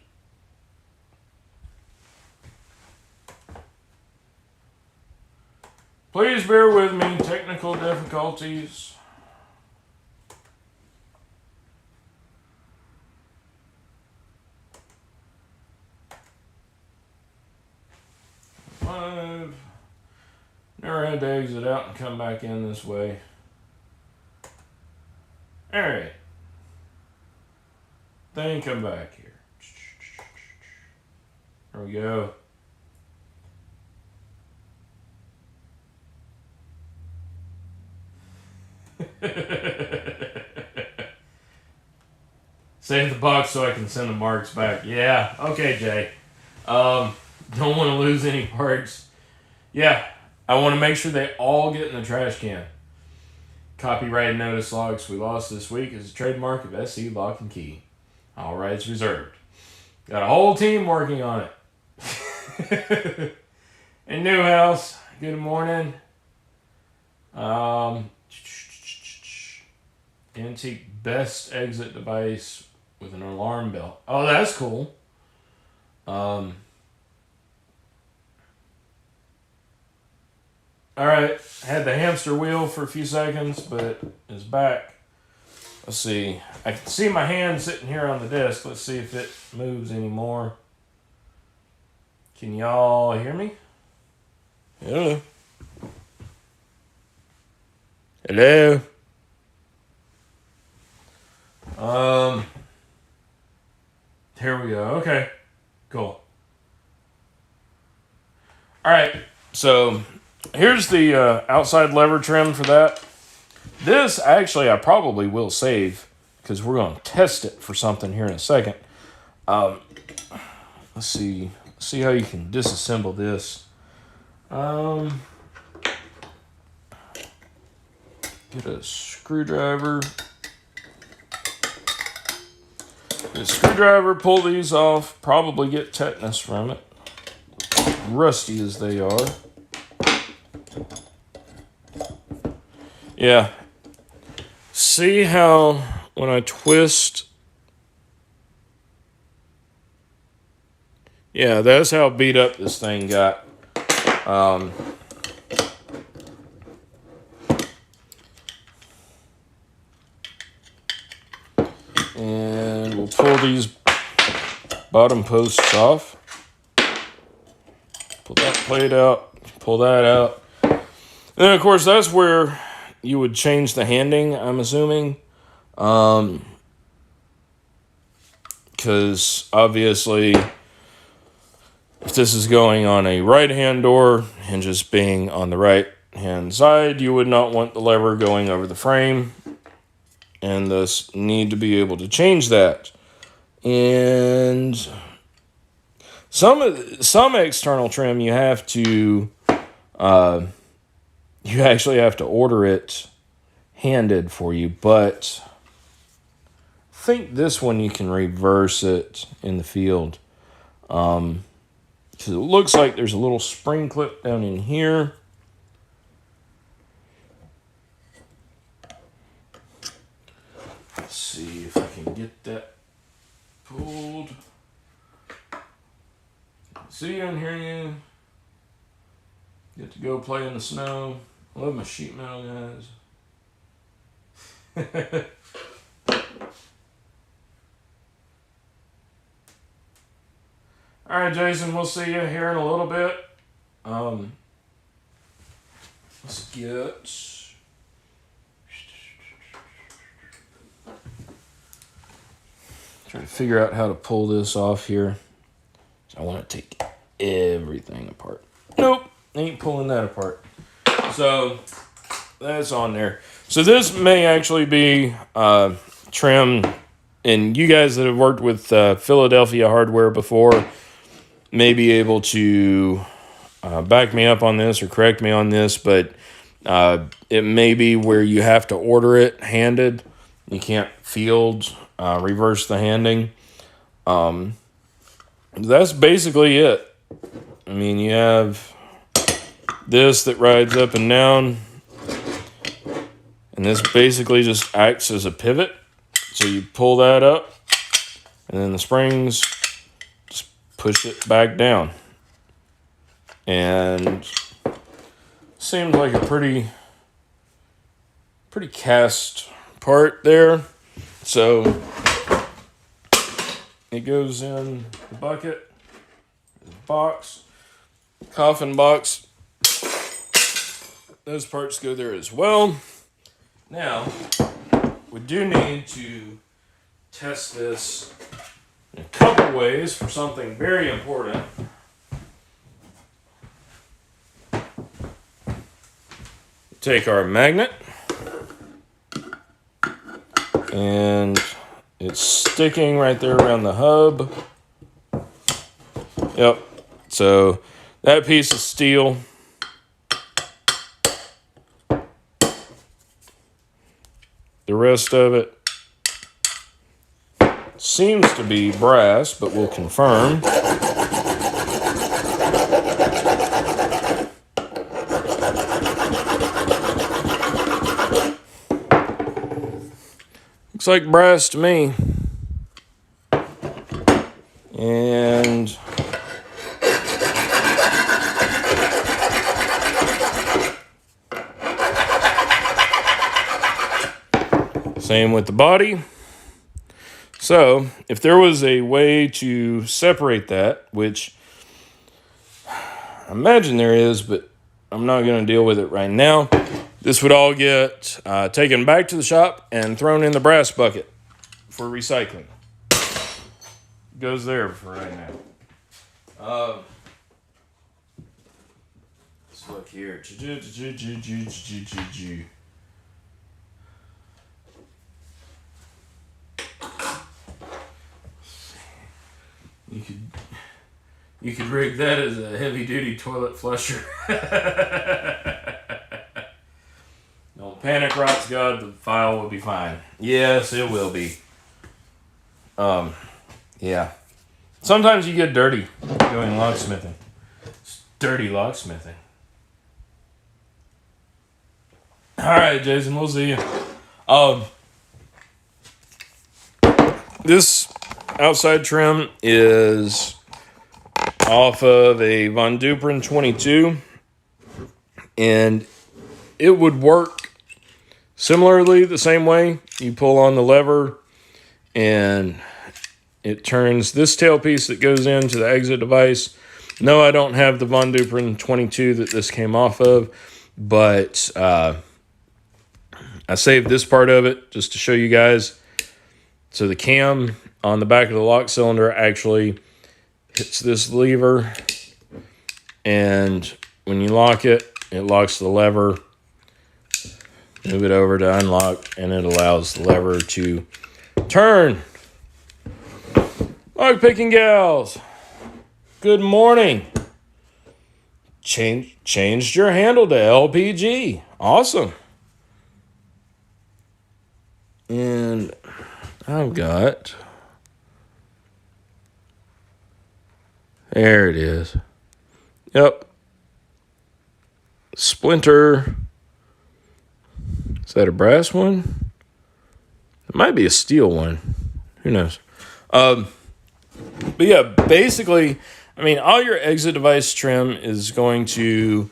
Please bear with me, technical difficulties. I've never had to exit out and come back in this way. Alright. Then come back here. There we go. Save the box so I can send the marks back. Yeah, okay, Jay. Don't want to lose any parts. Yeah, I want to make sure they all get in the trash can. Copyright notice logs we lost this week is a trademark of SC Lock and Key. All rights reserved. Got a whole team working on it. In Newhouse, good morning. Antique best exit device with an alarm bell. Oh, that's cool. Alright, had the hamster wheel for a few seconds, but it's back. Let's see. I can see my hand sitting here on the desk. Let's see if it moves anymore. Can y'all hear me? Hello. Hello. Here we go. Okay. Cool. Alright, so here's the outside lever trim for that. This, actually, I probably will save because we're going to test it for something here in a second. Let's see how you can disassemble this. Get a screwdriver. Get a screwdriver, pull these off, probably get tetanus from it. Rusty as they are. Yeah. See how when I twist... Yeah, that's how beat up this thing got. And we'll pull these bottom posts off. Pull that plate out. Pull that out. And then, of course, that's where you would change the handing, I'm assuming. Because, obviously, if this is going on a right-hand door, hinges being on the right-hand side, you would not want the lever going over the frame. And thus need to be able to change that. And some external trim you have to you actually have to order it handed for you, but I think this one you can reverse it in the field. Because it looks like there's a little spring clip down in here. Let's see if I can get that pulled. See you and hear you. Get to go play in the snow. I love my sheet metal guys. All right, Jason, we'll see you here in a little bit. Let's get... Try to figure out how to pull this off here. I want to take everything apart. Nope, ain't pulling that apart. So that's on there. So this may actually be trim, and you guys that have worked with Philadelphia hardware before may be able to back me up on this or correct me on this, but it may be where you have to order it handed. You can't field reverse the handing. That's basically it. I mean, you have this that rides up and down, and this basically just acts as a pivot. So you pull that up, and then the springs just push it back down. And seems like a pretty cast part there. So it goes in the bucket, the box, coffin box. Those parts go there as well. Now, we do need to test this in a couple ways for something very important. Take our magnet, and it's sticking right there around the hub. Yep. So that piece of steel the rest of it seems to be brass, but we'll confirm. Looks like brass to me. And same with the body. So, if there was a way to separate that, which I imagine there is, but I'm not going to deal with it right now, this would all get taken back to the shop and thrown in the brass bucket for recycling. Goes there for right now. Let's look here. You could rig that as a heavy-duty toilet flusher. Don't panic, Rots God. The file will be fine. Yes, it will be. Yeah. Sometimes you get dirty doing locksmithing. It's dirty locksmithing. All right, Jason, we'll see you. This outside trim is off of a Von Duprin 22, and it would work similarly the same way. You pull on the lever, and it turns this tailpiece that goes into the exit device. No, I don't have the Von Duprin 22 that this came off of, but I saved this part of it just to show you guys. So the cam on the back of the lock cylinder actually hits this lever, and when you lock it, it locks the lever. Move it over to unlock, and it allows the lever to turn. LockPicking gals, good morning. changed your handle to LPG. Awesome. And I've got, there it is. Yep. Splinter. Is that a brass one? It might be a steel one. Who knows? But yeah, basically, I mean, all your exit device trim is going to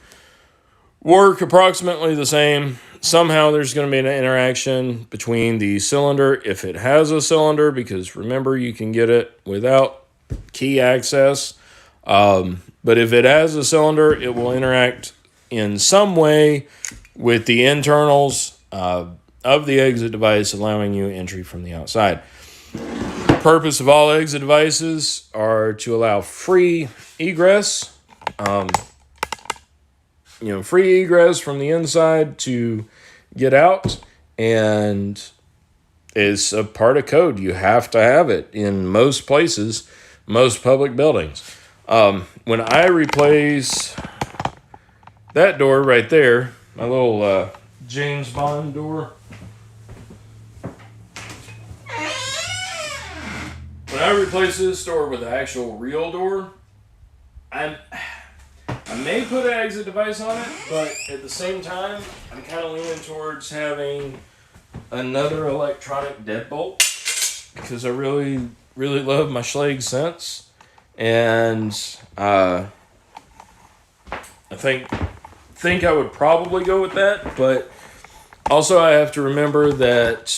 work approximately the same. Somehow there's going to be an interaction between the cylinder, if it has a cylinder, because remember, you can get it without key access. But if it has a cylinder, it will interact in some way with the internals of the exit device, allowing you entry from the outside. The purpose of all exit devices are to allow free egress. Free egress from the inside to get out, and it's a part of code. You have to have it in most places, most public buildings. When I replace that door right there, my little James Bond door, when I replace this door with an actual real door, I may put an exit device on it, but at the same time, I'm kind of leaning towards having another electronic deadbolt, because I really, really love my Schlage Sense, and I think I would probably go with that. But also, I have to remember that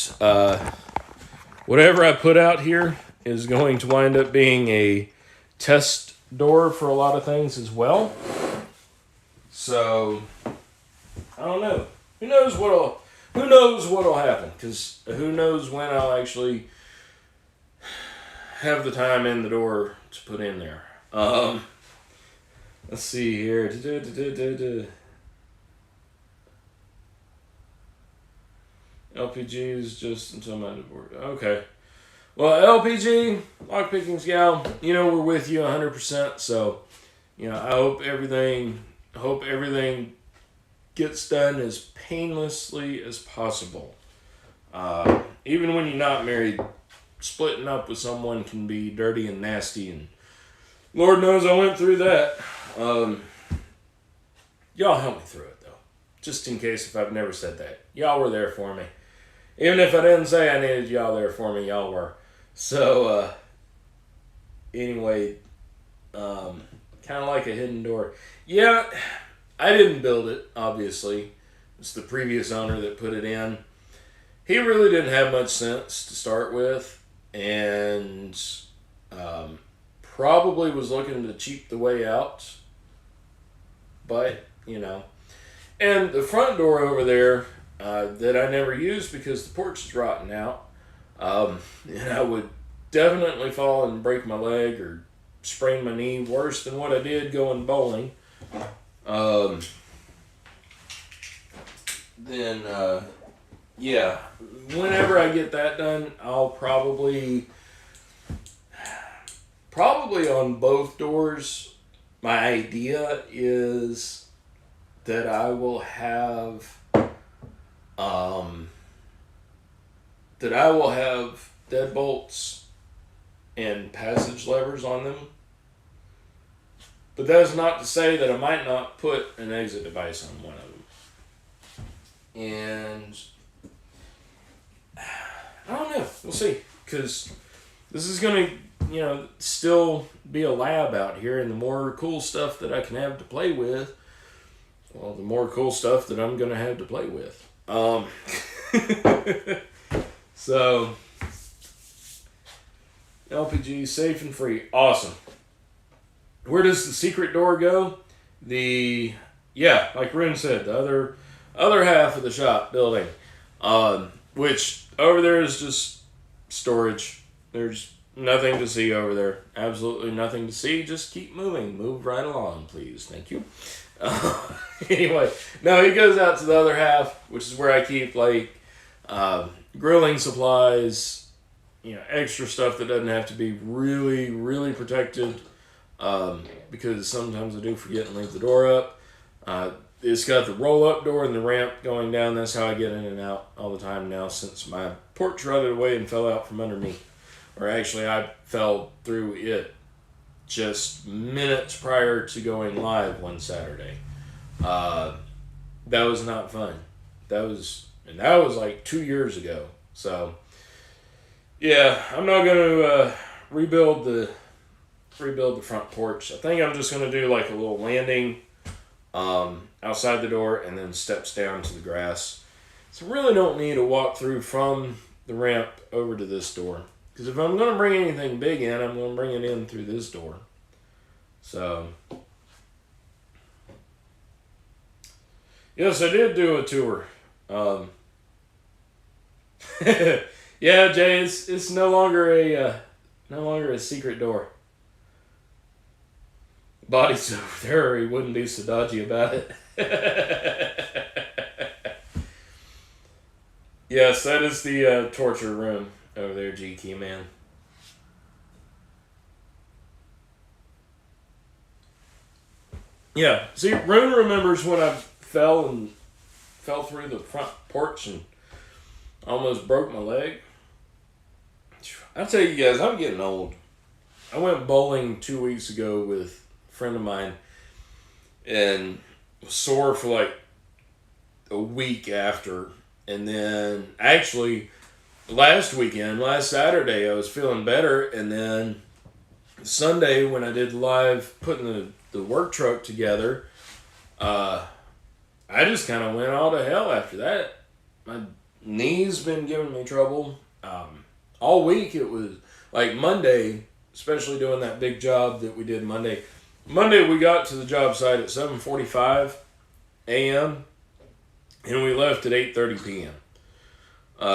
whatever I put out here is going to wind up being a test door for a lot of things as well. So I don't know. Who knows what'll happen? Because who knows when I'll actually have the time in the door to put in there. Let's see here. LPG is just until my divorce. Okay. Well, LPG, LockPicking's gal, we're with you 100%. So, I hope everything gets done as painlessly as possible. Even when you're not married, splitting up with someone can be dirty and nasty, and Lord knows I went through that. Y'all help me through it, though. Just in case if I've never said that. Y'all were there for me. Even if I didn't say I needed y'all there for me, y'all were. So, anyway, kind of like a hidden door. Yeah, I didn't build it, obviously. It's the previous owner that put it in. He really didn't have much sense to start with, and probably was looking to cheat the way out. But, And the front door over there that I never used because the porch is rotting out. And I would definitely fall and break my leg or sprain my knee worse than what I did going bowling. Whenever I get that done, I'll probably on both doors, my idea is that I will have deadbolts and passage levers on them. But that's not to say that I might not put an exit device on one of them. And I don't know. We'll see. Because this is going to, still be a lab out here. And the more cool stuff that I can have to play with, well, the more cool stuff that I'm going to have to play with. So, LPG, safe and free. Awesome. Where does the secret door go? Like Rune said, the other half of the shop building, which over there is just storage. There's nothing to see over there. Absolutely nothing to see. Just keep moving. Move right along, please. Thank you. Anyway, no, he goes out to the other half, which is where I keep grilling supplies, extra stuff that doesn't have to be really, really protected. because sometimes I do forget and leave the door up. It's got the roll-up door and the ramp going down. That's how I get in and out all the time now, since my porch rotted away and fell out from under me. Or actually, I fell through it just minutes prior to going live one Saturday. That was not fun. That was like 2 years ago. So, yeah, I'm not going to rebuild the front porch. I think I'm just going to do like a little landing outside the door and then steps down to the grass. So really don't need to walk through from the ramp over to this door. Because if I'm going to bring anything big in, I'm going to bring it in through this door. So, yes, I did do a tour. Yeah, Jay, it's no longer a secret door. Body's over there, or he wouldn't be so dodgy about it. Yes, that is the torture room over there, GK man. Yeah, see, Rune remembers when I fell through the front porch and almost broke my leg. I tell you guys, I'm getting old. I went bowling 2 weeks ago with a friend of mine and was sore for like a week after. And then actually last Saturday, I was feeling better. And then Sunday when I did live putting the work truck together, I just kind of went all to hell after that. My knee's been giving me trouble. All week it was like Monday, especially doing that big job that we did Monday. Monday we got to the job site at 7:45 a.m. and we left at 8:30 p.m. We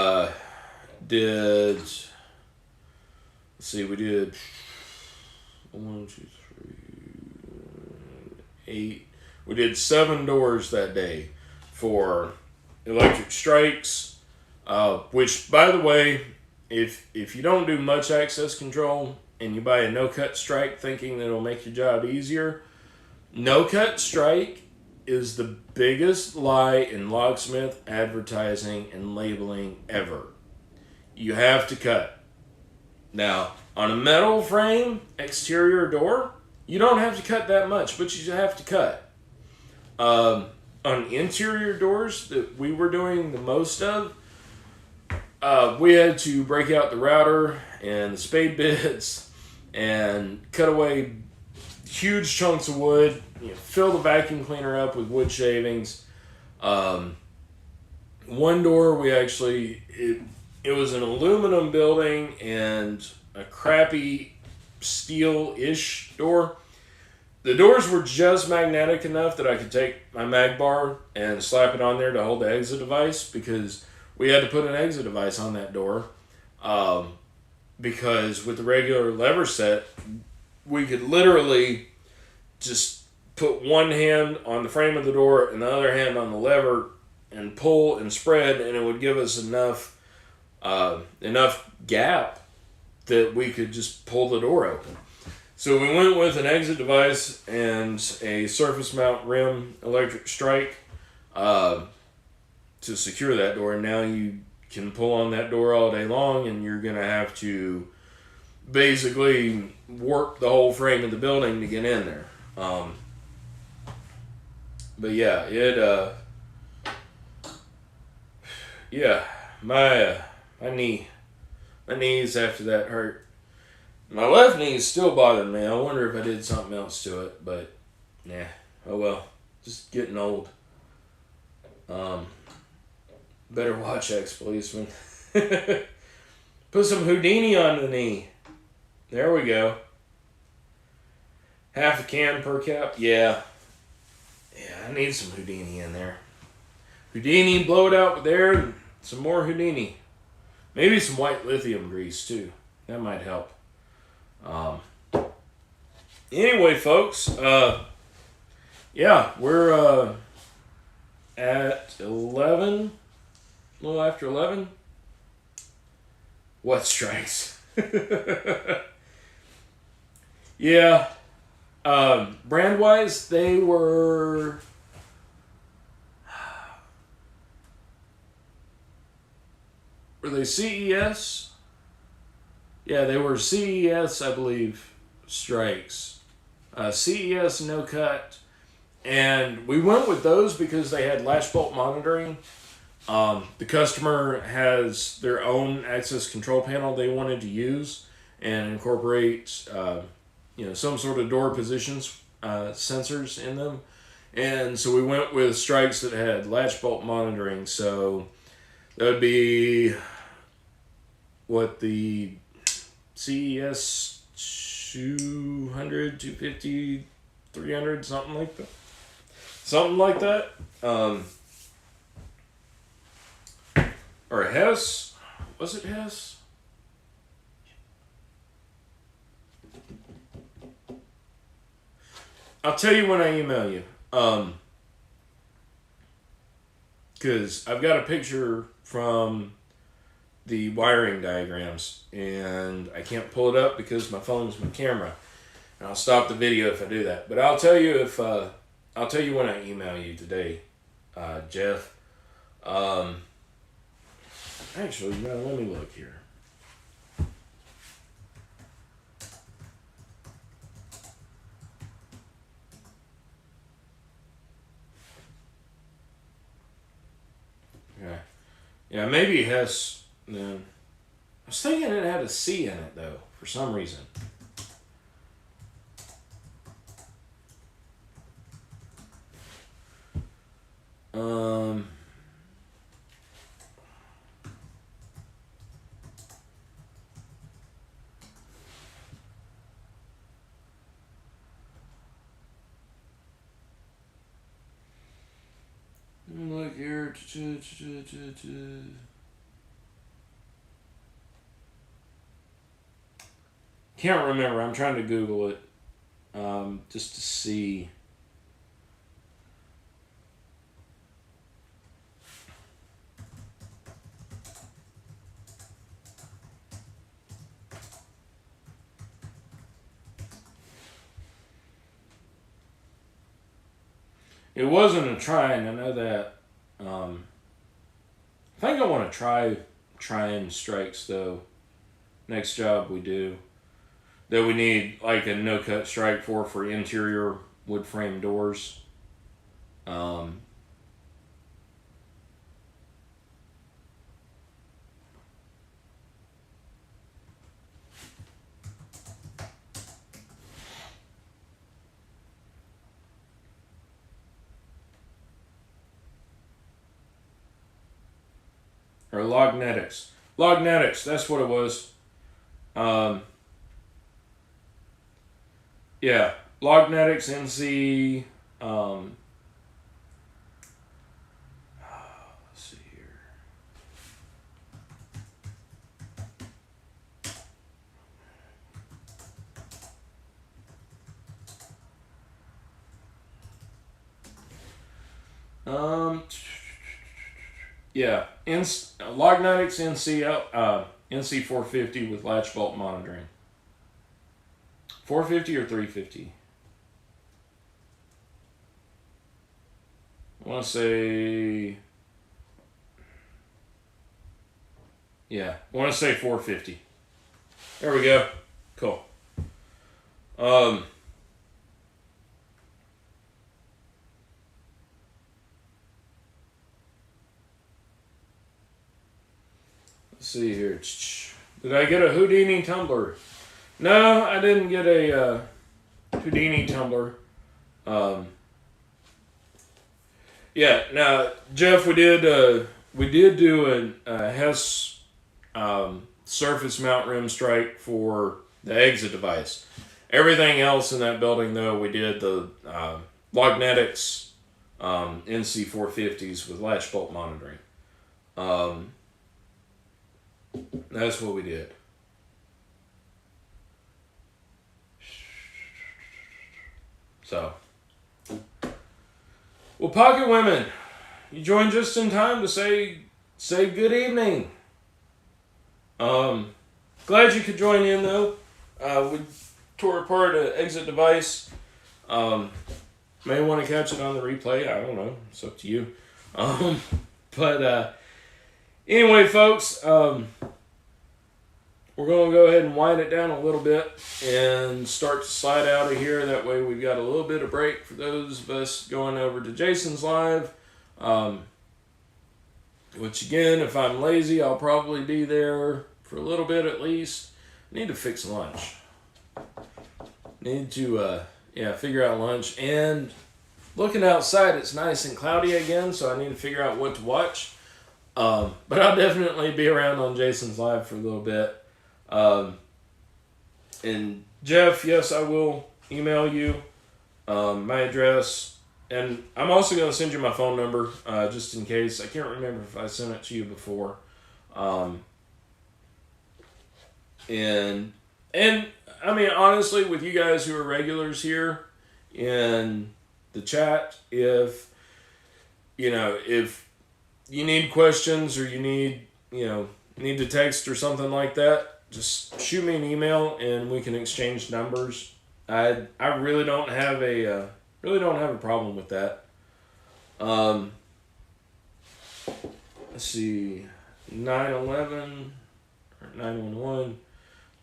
did 1, 2, 3, 8. We did 7 doors that day for electric strikes, which, by the way, if you don't do much access control and you buy a no-cut strike thinking that it'll make your job easier, no-cut strike is the biggest lie in locksmith advertising and labeling ever. You have to cut. Now, on a metal frame exterior door, you don't have to cut that much, but you have to cut. On interior doors that we were doing the most of, we had to break out the router and the spade bits and cut away huge chunks of wood, fill the vacuum cleaner up with wood shavings. One door we actually, it was an aluminum building and a crappy steel-ish door. The doors were just magnetic enough that I could take my mag bar and slap it on there to hold the exit device, because we had to put an exit device on that door. Because with the regular lever set, we could literally just put one hand on the frame of the door and the other hand on the lever and pull and spread, and it would give us enough gap that we could just pull the door open. So we went with an exit device and a surface mount rim electric strike to secure that door. And now you can pull on that door all day long, and you're going to have to basically warp the whole frame of the building to get in there. But yeah, my knees after that hurt. My left knee is still bothering me. I wonder if I did something else to it, but nah. Oh well, just getting old. Better watch, ex-policeman. Put some Houdini on the knee. There we go. Half a can per cap. Yeah, I need some Houdini in there. Houdini, blow it out with air, and some more Houdini. Maybe some white lithium grease too. That might help. Anyway, folks, we're at 11, a little after 11. What strikes? Yeah, Brand wise, they were. Were they CES? Yeah, they were CES, I believe, strikes. CES no cut. And we went with those because they had latch bolt monitoring. The customer has their own access control panel they wanted to use and incorporate, some sort of door positions sensors in them. And so we went with strikes that had latch bolt monitoring. So that would be what the CES 200, 250, 300, something like that. Something like that. Or Hess. Was it Hess? I'll tell you when I email you. Because I've got a picture from the wiring diagrams and I can't pull it up because my phone's my camera. And I'll stop the video if I do that. But I'll tell you I'll tell you when I email you today, Jeff. Actually, no, let me look here. Okay. Yeah, maybe it has. I was thinking it had a C in it though, for some reason. Look here. Can't remember. I'm trying to Google it just to see. It wasn't a trine, I know that. I think I want to try trine strikes though. Next job we do. That we need like a no-cut strike for interior wood frame doors. Or Lognetics. Lognetics, that's what it was. Yeah, Lognetics NC. Let's see here. Yeah, Lognetics NC 450 with latch bolt monitoring. 450 or 350? I want to say, yeah, I want to say 450. There we go. Cool. Let's see here. Did I get a Houdini tumbler? No, I didn't get a Houdini tumbler. Yeah, now Jeff, we did do a Hess surface mount rim strike for the exit device. Everything else in that building, though, we did the Lognetics NC 450s with latch bolt monitoring. That's what we did. So, well, Pocket Women, you joined just in time to say good evening. Glad you could join in though. We tore apart an exit device. May want to catch it on the replay. I don't know. It's up to you. But anyway, folks, we're going to go ahead and wind it down a little bit and start to slide out of here. That way we've got a little bit of break for those of us going over to Jason's live. Which again, if I'm lazy, I'll probably be there for a little bit at least. Need to fix lunch. Need to, figure out lunch. And looking outside, it's nice and cloudy again, so I need to figure out what to watch. But I'll definitely be around on Jason's live for a little bit. And Jeff, yes, I will email you my address. And I'm also going to send you my phone number, just in case. I can't remember if I sent it to you before. And I mean, honestly, with you guys who are regulars here in the chat, if you need questions or you need to text or something like that, just shoot me an email and we can exchange numbers. I really don't have a problem with that. Let's see, 911 or 911.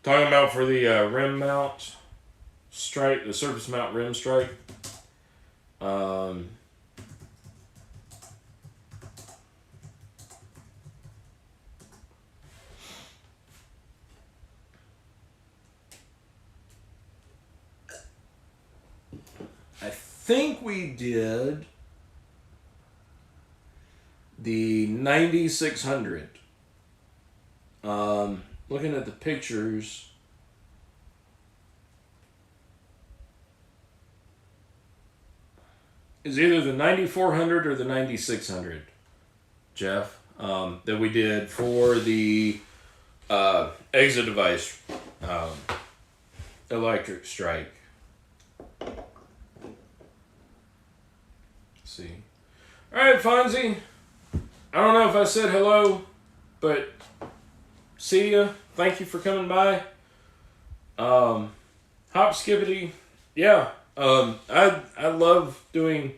Talking about for the rim mount strike, the surface mount rim strike. I think we did the 9600. Looking at the pictures, is either the 9400 or the 9600, Jeff, that we did for the exit device electric strike. Let's see. All right, Fonzie. I don't know if I said hello, but see ya. Thank you for coming by. Hop Skippity. Yeah. I love doing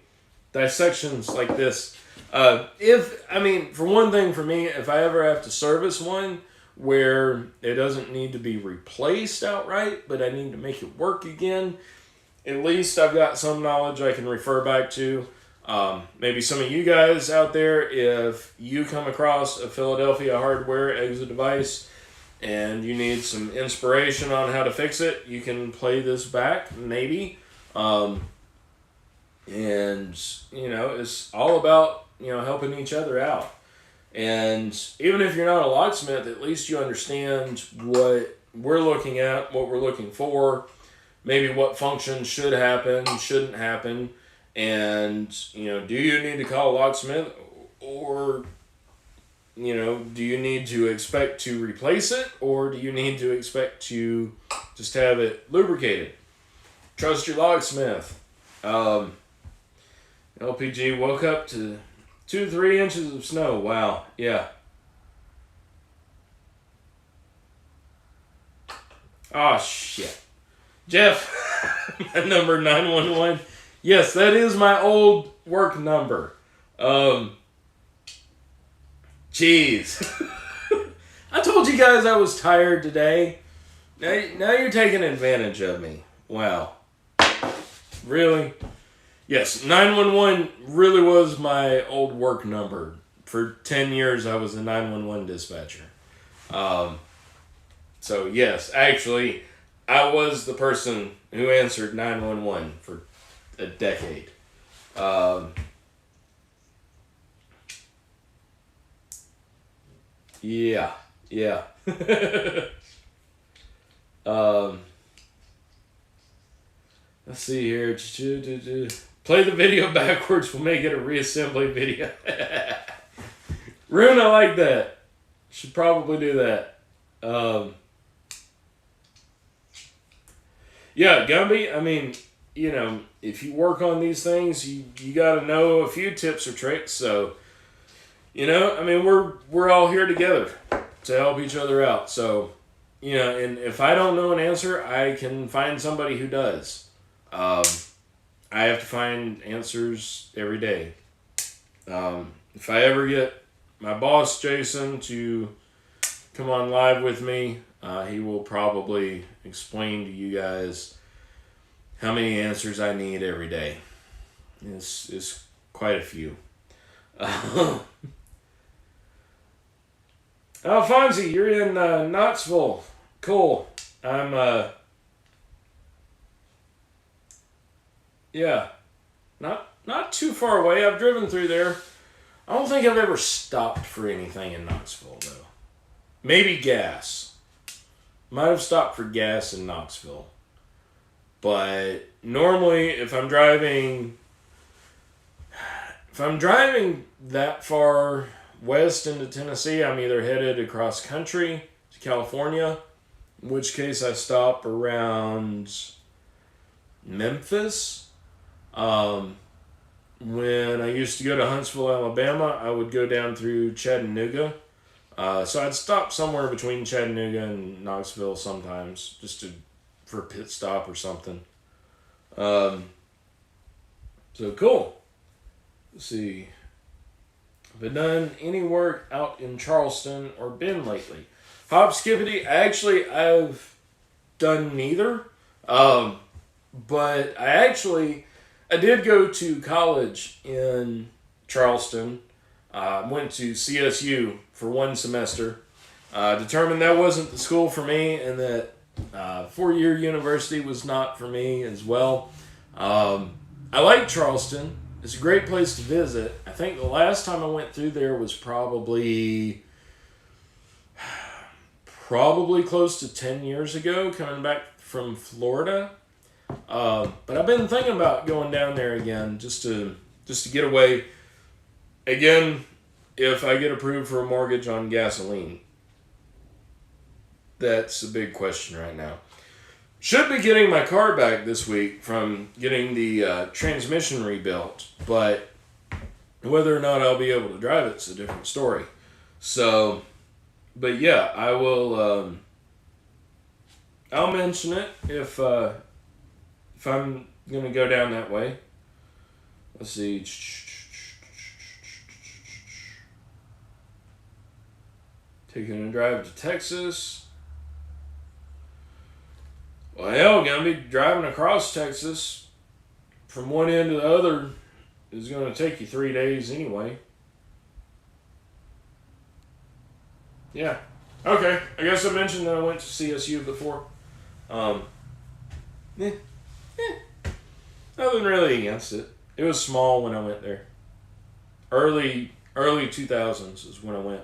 dissections like this. For one thing, for me, if I ever have to service one where it doesn't need to be replaced outright, but I need to make it work again, at least I've got some knowledge I can refer back to. Maybe some of you guys out there, if you come across a Philadelphia hardware exit device and you need some inspiration on how to fix it, you can play this back, maybe. It's all about, helping each other out. And even if you're not a locksmith, at least you understand what we're looking at, what we're looking for, maybe what functions should happen, shouldn't happen. And, do you need to call a locksmith, or, do you need to expect to replace it, or do you need to expect to just have it lubricated? Trust your locksmith. LPG woke up to 2-3 inches of snow. Wow. Yeah. Oh, shit. Jeff, my number 911. Yes, that is my old work number. Jeez. I told you guys I was tired today. Now you're taking advantage of me. Wow. Really? Yes, 911 really was my old work number. For 10 years, I was a 911 dispatcher. So, yes, actually, I was the person who answered 911 for a decade. Yeah. Let's see here. Play the video backwards. We'll make it a reassembly video. Rune, I like that. Should probably do that. Yeah, Gumby, if you work on these things, you got to know a few tips or tricks. So, we're all here together to help each other out. So, and if I don't know an answer, I can find somebody who does. I have to find answers every day. If I ever get my boss, Jason, to come on live with me, he will probably explain to you guys how many answers I need every day. It's quite a few. Alfonsi, you're in Knoxville. Cool. I'm, yeah, not too far away. I've driven through there. I don't think I've ever stopped for anything in Knoxville, though. Maybe gas. Might have stopped for gas in Knoxville. But normally, if I'm driving that far west into Tennessee, I'm either headed across country to California, in which case I stop around Memphis. When I used to go to Huntsville, Alabama, I would go down through Chattanooga. So I'd stop somewhere between Chattanooga and Knoxville sometimes, just for a pit stop or something. So cool. Let's see. Have I done any work out in Charleston or been lately? Hop skippity, actually, I've done neither. But I did go to college in Charleston. Went to CSU for one semester. Determined that wasn't the school for me, and that 4-year university was not for me as well. I like Charleston. It's a great place to visit. I think the last time I went through there was probably close to 10 years ago, coming back from Florida. But I've been thinking about going down there again just to get away. Again, if I get approved for a mortgage on gasoline. That's a big question right now. Should be getting my car back this week from getting the transmission rebuilt, but whether or not I'll be able to drive it's a different story. So, but yeah, I will. I'll mention it if I'm gonna go down that way. Let's see. Taking a drive to Texas. Well, hell, gonna be driving across Texas from one end to the other is gonna take you 3 days anyway. Yeah. Okay. I guess I mentioned that I went to CSU before. Nothing really against it. It was small when I went there. Early 2000s is when I went.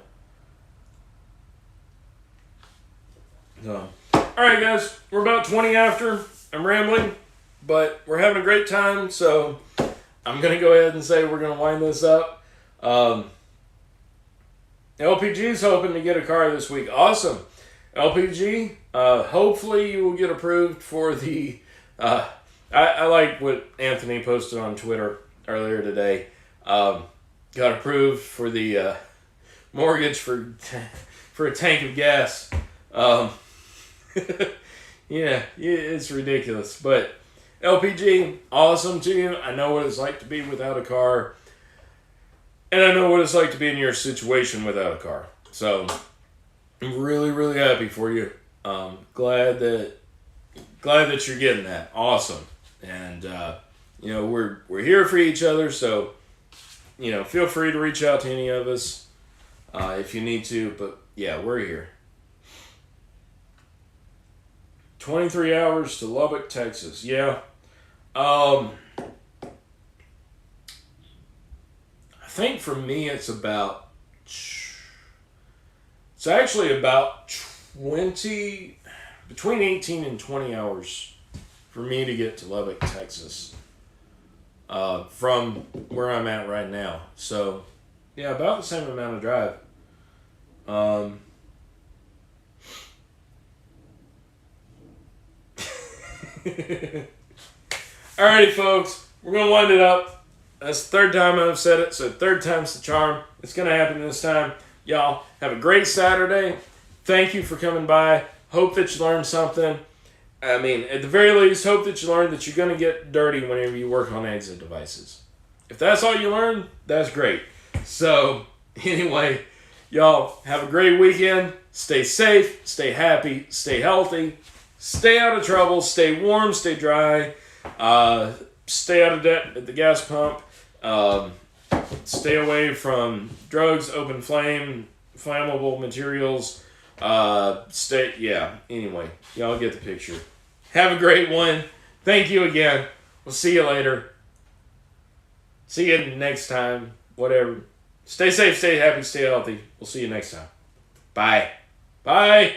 So, alright guys, we're about 20 after. I'm rambling, but we're having a great time, so I'm going to go ahead and say we're going to wind this up. LPG's hoping to get a car this week. Awesome. LPG, hopefully you will get approved for the... I like what Anthony posted on Twitter earlier today. Got approved for the mortgage for a tank of gas. Yeah, it's ridiculous. But LPG, awesome to you. I know what it's like to be without a car. And I know what it's like to be in your situation without a car. So, I'm really, really happy for you. Glad that you're getting that. Awesome. And, we're here for each other. So, feel free to reach out to any of us if you need to. But, yeah, we're here. 23 hours to Lubbock, Texas. Yeah. I think for me it's actually about 20, between 18 and 20 hours for me to get to Lubbock, Texas, from where I'm at right now. So, yeah, about the same amount of drive. Alrighty, folks, we're going to wind it up. That's the third time I've said it, so third time's the charm. It's going to happen this time. Y'all, have a great Saturday. Thank you for coming by. Hope that you learned something. I mean, at the very least, hope that you learn that you're going to get dirty whenever you work on exit devices. If that's all you learn, that's great. So, anyway, y'all have a great weekend. Stay safe, stay happy, stay healthy, stay out of trouble, stay warm, stay dry, stay out of debt at the gas pump, stay away from drugs, open flame, flammable materials. Anyway, y'all get the picture. Have a great one. Thank you again. We'll see you later. See you next time. Whatever. Stay safe, stay happy, stay healthy. We'll see you next time. Bye. Bye.